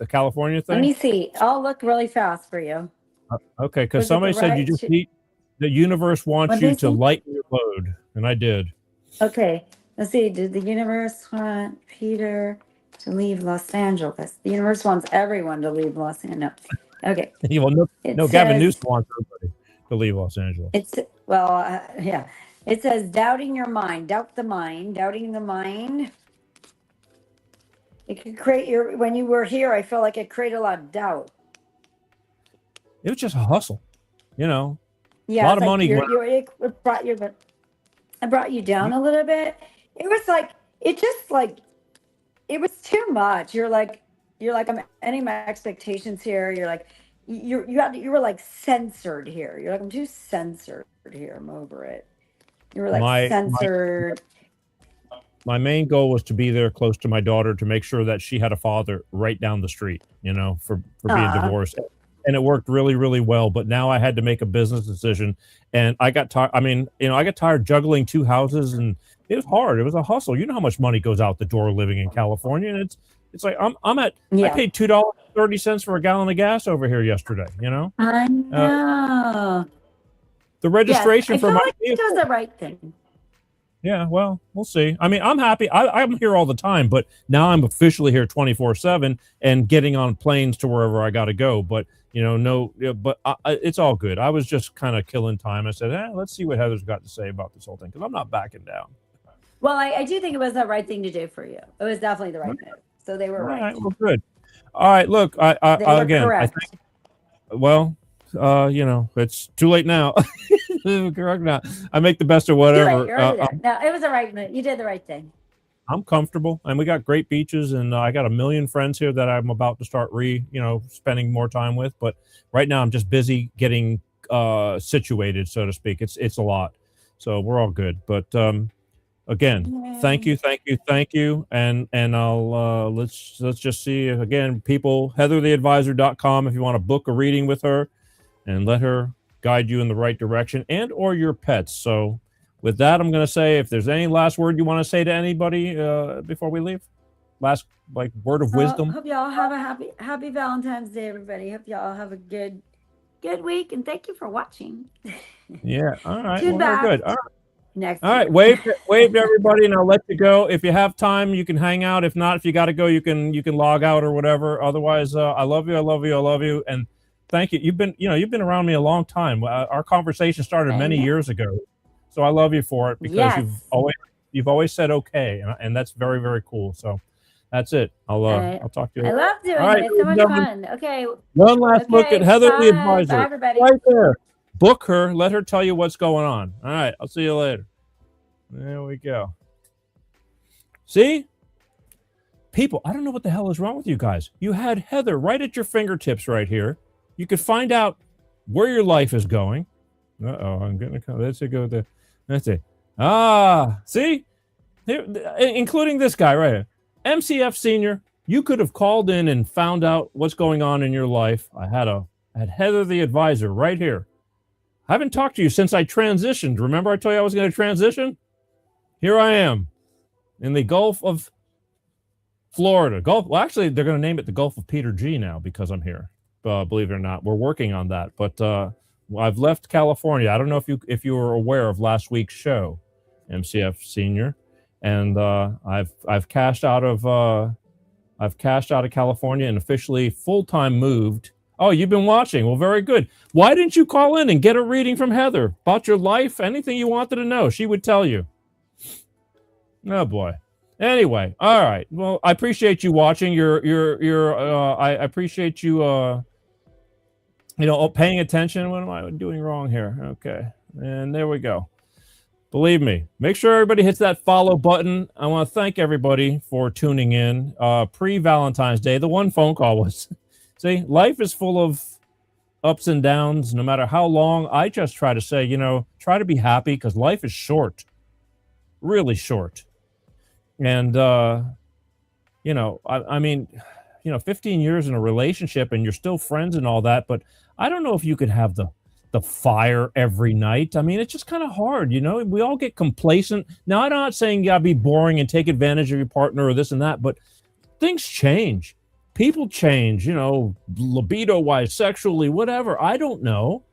Speaker 1: California thing.
Speaker 5: Let me see. I'll look really fast for you.
Speaker 1: Okay, because somebody said you just need the universe wants you to lighten your load, and I did.
Speaker 5: Okay. Let's see. Did the universe want Peter to leave Los Angeles? The universe wants everyone to leave Los Angeles. No. Okay.
Speaker 1: Well,
Speaker 5: It
Speaker 1: no, Gavin
Speaker 5: says-
Speaker 1: Newsom wants everybody to leave Los Angeles.
Speaker 5: It's well, yeah. It says doubting your mind, doubt the mind, doubting the mind. It could create your. When you were here, I felt like it created a lot of doubt.
Speaker 1: It was just a hustle, you know.
Speaker 5: Yeah,
Speaker 1: a lot
Speaker 5: it's
Speaker 1: of
Speaker 5: like
Speaker 1: money.
Speaker 5: It brought you down a little bit. It was like it just like it was too much. You're like I'm ending my expectations here. You're like you were like censored here. You're like I'm too censored here. I'm over it. You were like censored.
Speaker 1: My main goal was to be there close to my daughter to make sure that she had a father right down the street, you know, for being divorced. And it worked really, really well. But now I had to make a business decision, and I got tired. I mean, you know, I got tired juggling 2 houses, and it was hard. It was a hustle. You know how much money goes out the door living in California, and it's like I paid $2.30 for a gallon of gas over here yesterday. You know,
Speaker 5: I know.
Speaker 1: The registration for my
Speaker 5: it was the right thing.
Speaker 1: Yeah, well, we'll see. I mean, I'm happy. I'm here all the time, but now I'm officially here 24/7 and getting on planes to wherever I got to go. But you know, it's all good. I was just kind of killing time. I said, let's see what Heather's got to say about this whole thing, because I'm not backing down.
Speaker 5: Well, I do think it was the right thing to do for you. It was definitely the right move. So they were right.
Speaker 1: All right, well, good. All right, look,
Speaker 5: They were
Speaker 1: again,
Speaker 5: correct.
Speaker 1: you know, it's too late now. Correct now. I make the best of whatever.
Speaker 5: No, it was the right move. You did the right thing.
Speaker 1: I'm comfortable, and we got great beaches, and I got a million friends here that I'm about to start spending more time with. But right now, I'm just busy getting situated, so to speak. It's a lot, so we're all good. But again, thank you, and I'll let's just see again, people. heathertheadvizer.com if you want to book a reading with her, and let her guide you in the right direction, and or your pets. So with that, I'm going to say, if there's any last word you want to say to anybody before we leave, last word of wisdom.
Speaker 5: Hope y'all have a happy Valentine's Day, everybody. Hope y'all have a good week, and thank you for watching.
Speaker 1: Yeah. All right.
Speaker 5: Tune
Speaker 1: Well,
Speaker 5: back
Speaker 1: good. All right.
Speaker 5: Next.
Speaker 1: All right. Wave to everybody, and I'll let you go. If you have time, you can hang out. If not, if you got to go, you can log out or whatever. Otherwise, I love you, and thank you. You've been around me a long time. Our conversation started many years ago. So I love you for it, because you've always said okay, and that's very, very cool. So that's it. I'll talk to you.
Speaker 5: I love doing
Speaker 1: All right,
Speaker 5: it. It's so much fun. Okay.
Speaker 1: One last look at Heather the Adviser.
Speaker 5: Bye, everybody.
Speaker 1: Right there. Book her. Let her tell you what's going on. All right. I'll see you later. There we go. See? People, I don't know what the hell is wrong with you guys. You had Heather right at your fingertips right here. You could find out where your life is going. I'm going to let's go there. That's it. See? Including this guy right here. MCF Senior, you could have called in and found out what's going on in your life. I had Heather the Adviser right here. I haven't talked to you since I transitioned. Remember I told you I was going to transition? Here I am in the Gulf of Florida. Well, actually, they're going to name it the Gulf of Peter G now because I'm here. Believe it or not, we're working on that. But I've left California. I don't know if you were aware of last week's show, MCF Senior, and I've cashed out of California and officially full-time moved. Oh, you've been watching. Well, very good. Why didn't you call in and get a reading from Heather about your life? Anything you wanted to know, she would tell you. Oh boy. Anyway, all right. Well, I appreciate you watching. I appreciate you paying attention. What am I doing wrong here? Okay. And there we go. Believe me, make sure everybody hits that follow button. I want to thank everybody for tuning in. Pre-Valentine's Day, the one phone call was, see, life is full of ups and downs, no matter how long. I just try to say, try to be happy, because life is short, really short. And, I mean, 15 years in a relationship and you're still friends and all that, but I don't know if you could have the fire every night. I mean, it's just kind of hard, we all get complacent. Now, I'm not saying you gotta be boring and take advantage of your partner or this and that, but things change. People change, libido wise, sexually, whatever. I don't know.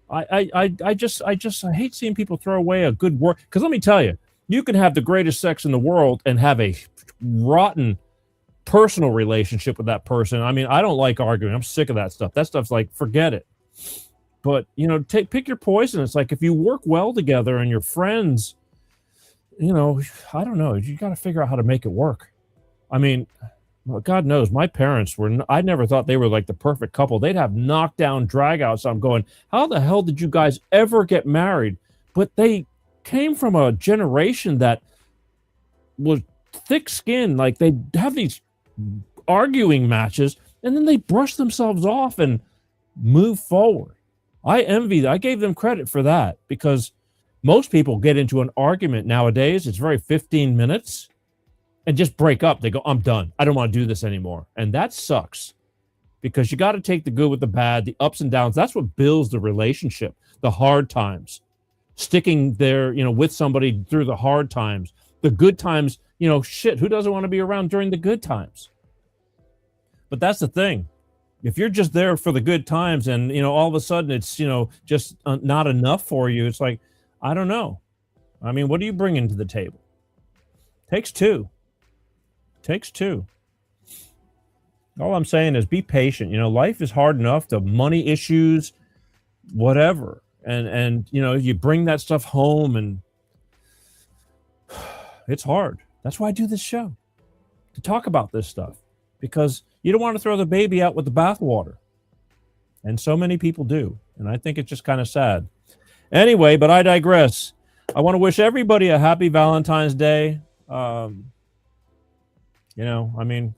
Speaker 1: I hate seeing people throw away a good work. Because let me tell you, You can have the greatest sex in the world and have a rotten personal relationship with that person. I mean, I don't like arguing. I'm sick of that stuff. That stuff's like, forget it. But, you know, pick your poison. It's like if you work well together and you're friends, you know, I don't know. You got to figure out how to make it work. I mean, well, God knows my parents I never thought they were like the perfect couple. They'd have knockdown dragouts. I'm going, how the hell did you guys ever get married? But they came from a generation that was thick skinned. Like they'd have these arguing matches and then they brush themselves off and move forward. I envy that. I gave them credit for that because most people get into an argument nowadays. It's very 15 minutes and just break up. They go, I'm done. I don't want to do this anymore. And that sucks because you got to take the good with the bad, the ups and downs. That's what builds the relationship, the hard times, sticking there, you know, with somebody through the hard times, the good times, you know, shit, who doesn't want to be around during the good times? But that's the thing. If you're just there for the good times and, you know, all of a sudden it's, you know, just not enough for you. It's like, I don't know. I mean, what do you bring into the table? Takes two. All I'm saying is be patient. You know, life is hard enough, the money issues, whatever. And you know, you bring that stuff home and it's hard. That's why I do this show, to talk about this stuff, because you don't want to throw the baby out with the bathwater. And so many people do. And I think it's just kind of sad. Anyway, but I digress. I want to wish everybody a happy Valentine's Day. You know, I mean,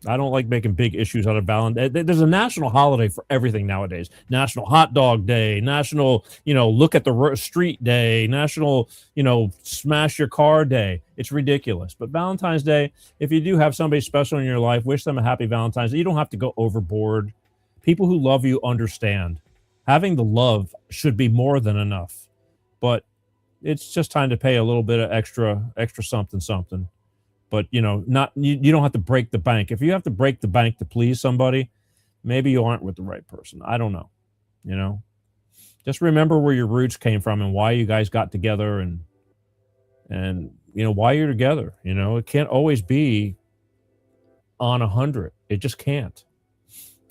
Speaker 1: I don't like making big issues out of Valentine's. There's a national holiday for everything nowadays. National Hot Dog Day, National, you know, Look at the Street Day, National, you know, Smash Your Car Day. It's ridiculous. But Valentine's Day, if you do have somebody special in your life, wish them a happy Valentine's Day. You don't have to go overboard. People who love you understand. Having the love should be more than enough. But it's just time to pay a little bit of extra something. But, you know, you don't have to break the bank. If you have to break the bank to please somebody, maybe you aren't with the right person. I don't know. You know, just remember where your roots came from and why you guys got together and you know, why you're together. You know, it can't always be on 100. It just can't.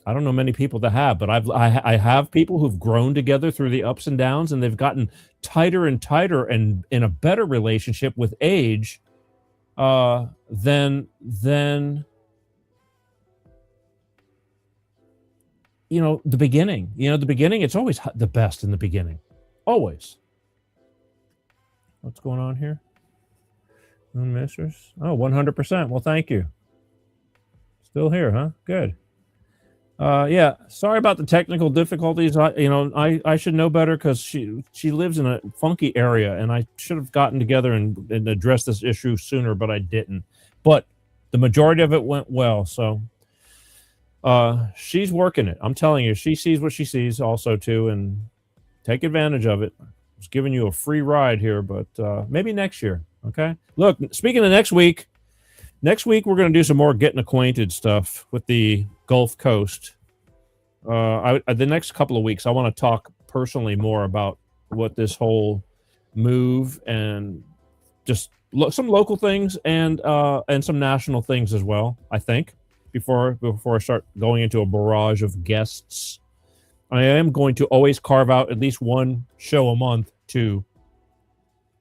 Speaker 1: I don't know many people that have, but I have people who've grown together through the ups and downs, and they've gotten tighter and tighter and in a better relationship with age then you know, the beginning. You know, the beginning, it's always the best in the beginning. Always. What's going on here? Mistress? Oh, 100%. Well, thank you. Still here, huh? Good. Yeah, sorry about the technical difficulties. I should know better because she lives in a funky area, and I should have gotten together and addressed this issue sooner, but I didn't. But the majority of it went well, so she's working it. I'm telling you, she sees what she sees also too, and take advantage of it. I was giving you a free ride here, but maybe next year. Okay. Look, speaking of next week we're going to do some more getting acquainted stuff with the Gulf Coast. The next couple of weeks, I want to talk personally more about what this whole move and just some local things and some national things as well. I think before I start going into a barrage of guests, I am going to always carve out at least one show a month to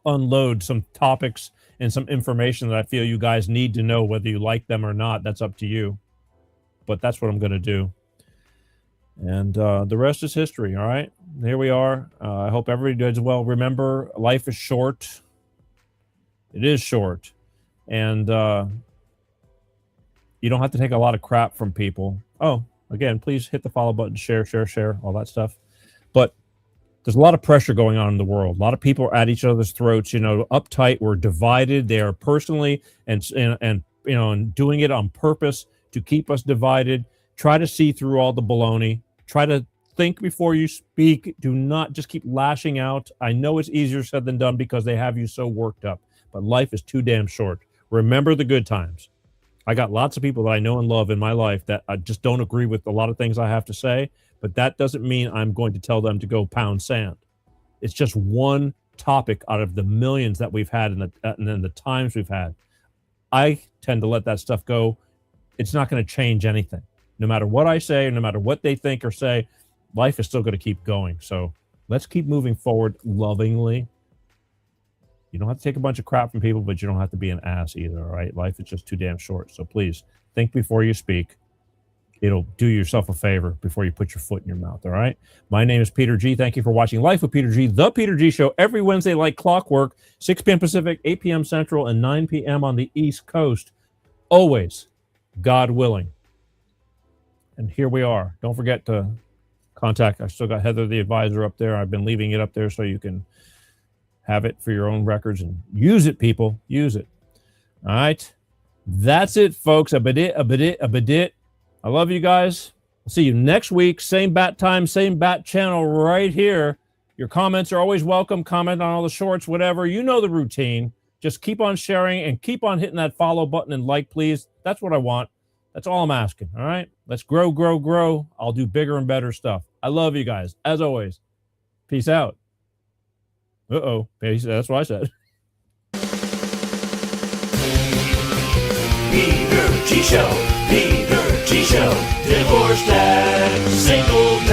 Speaker 1: unload some topics and some information that I feel you guys need to know, whether you like them or not. That's up to you. But that's what I'm going to do. And the rest is history, all right? Here we are. I hope everybody does well. Remember, life is short. It is short. And you don't have to take a lot of crap from people. Oh, again, please hit the follow button, share, all that stuff. But there's a lot of pressure going on in the world. A lot of people are at each other's throats, you know, uptight. We're divided. They are personally and you know, and doing it on purpose to keep us divided. Try to see through all the baloney. Try to think before you speak. Do not just keep lashing out. I know it's easier said than done because they have you so worked up, but life is too damn short. Remember the good times. I got lots of people that I know and love in my life that I just don't agree with a lot of things I have to say, but that doesn't mean I'm going to tell them to go pound sand. It's just one topic out of the millions that we've had and then the times we've had. I tend to let that stuff go. It's not going to change anything. No matter what I say, no matter what they think or say, life is still going to keep going. So let's keep moving forward lovingly. You don't have to take a bunch of crap from people, but you don't have to be an ass either, all right? Life is just too damn short. So please think before you speak. It'll do yourself a favor before you put your foot in your mouth, all right? My name is Peter G. Thank you for watching Life with Peter G, The Peter G Show, every Wednesday like clockwork, 6 p.m. Pacific, 8 p.m. Central, and 9 p.m. on the East Coast. Always, God willing. And here we are. Don't forget to contact. I still got Heather the Advizer up there. I've been leaving it up there so you can have it for your own records and use it, people. Use it. All right. That's it, folks. A bidit. I love you guys. I'll see you next week. Same bat time, same bat channel right here. Your comments are always welcome. Comment on all the shorts, whatever. You know the routine. Just keep on sharing and keep on hitting that follow button and like, please. That's what I want. That's all I'm asking. All right. Let's grow, grow, grow. I'll do bigger and better stuff. I love you guys. As always. Peace out. Uh-oh. That's what I said.
Speaker 6: Peter G Show. Peter G Show. Divorced dad. Single dad.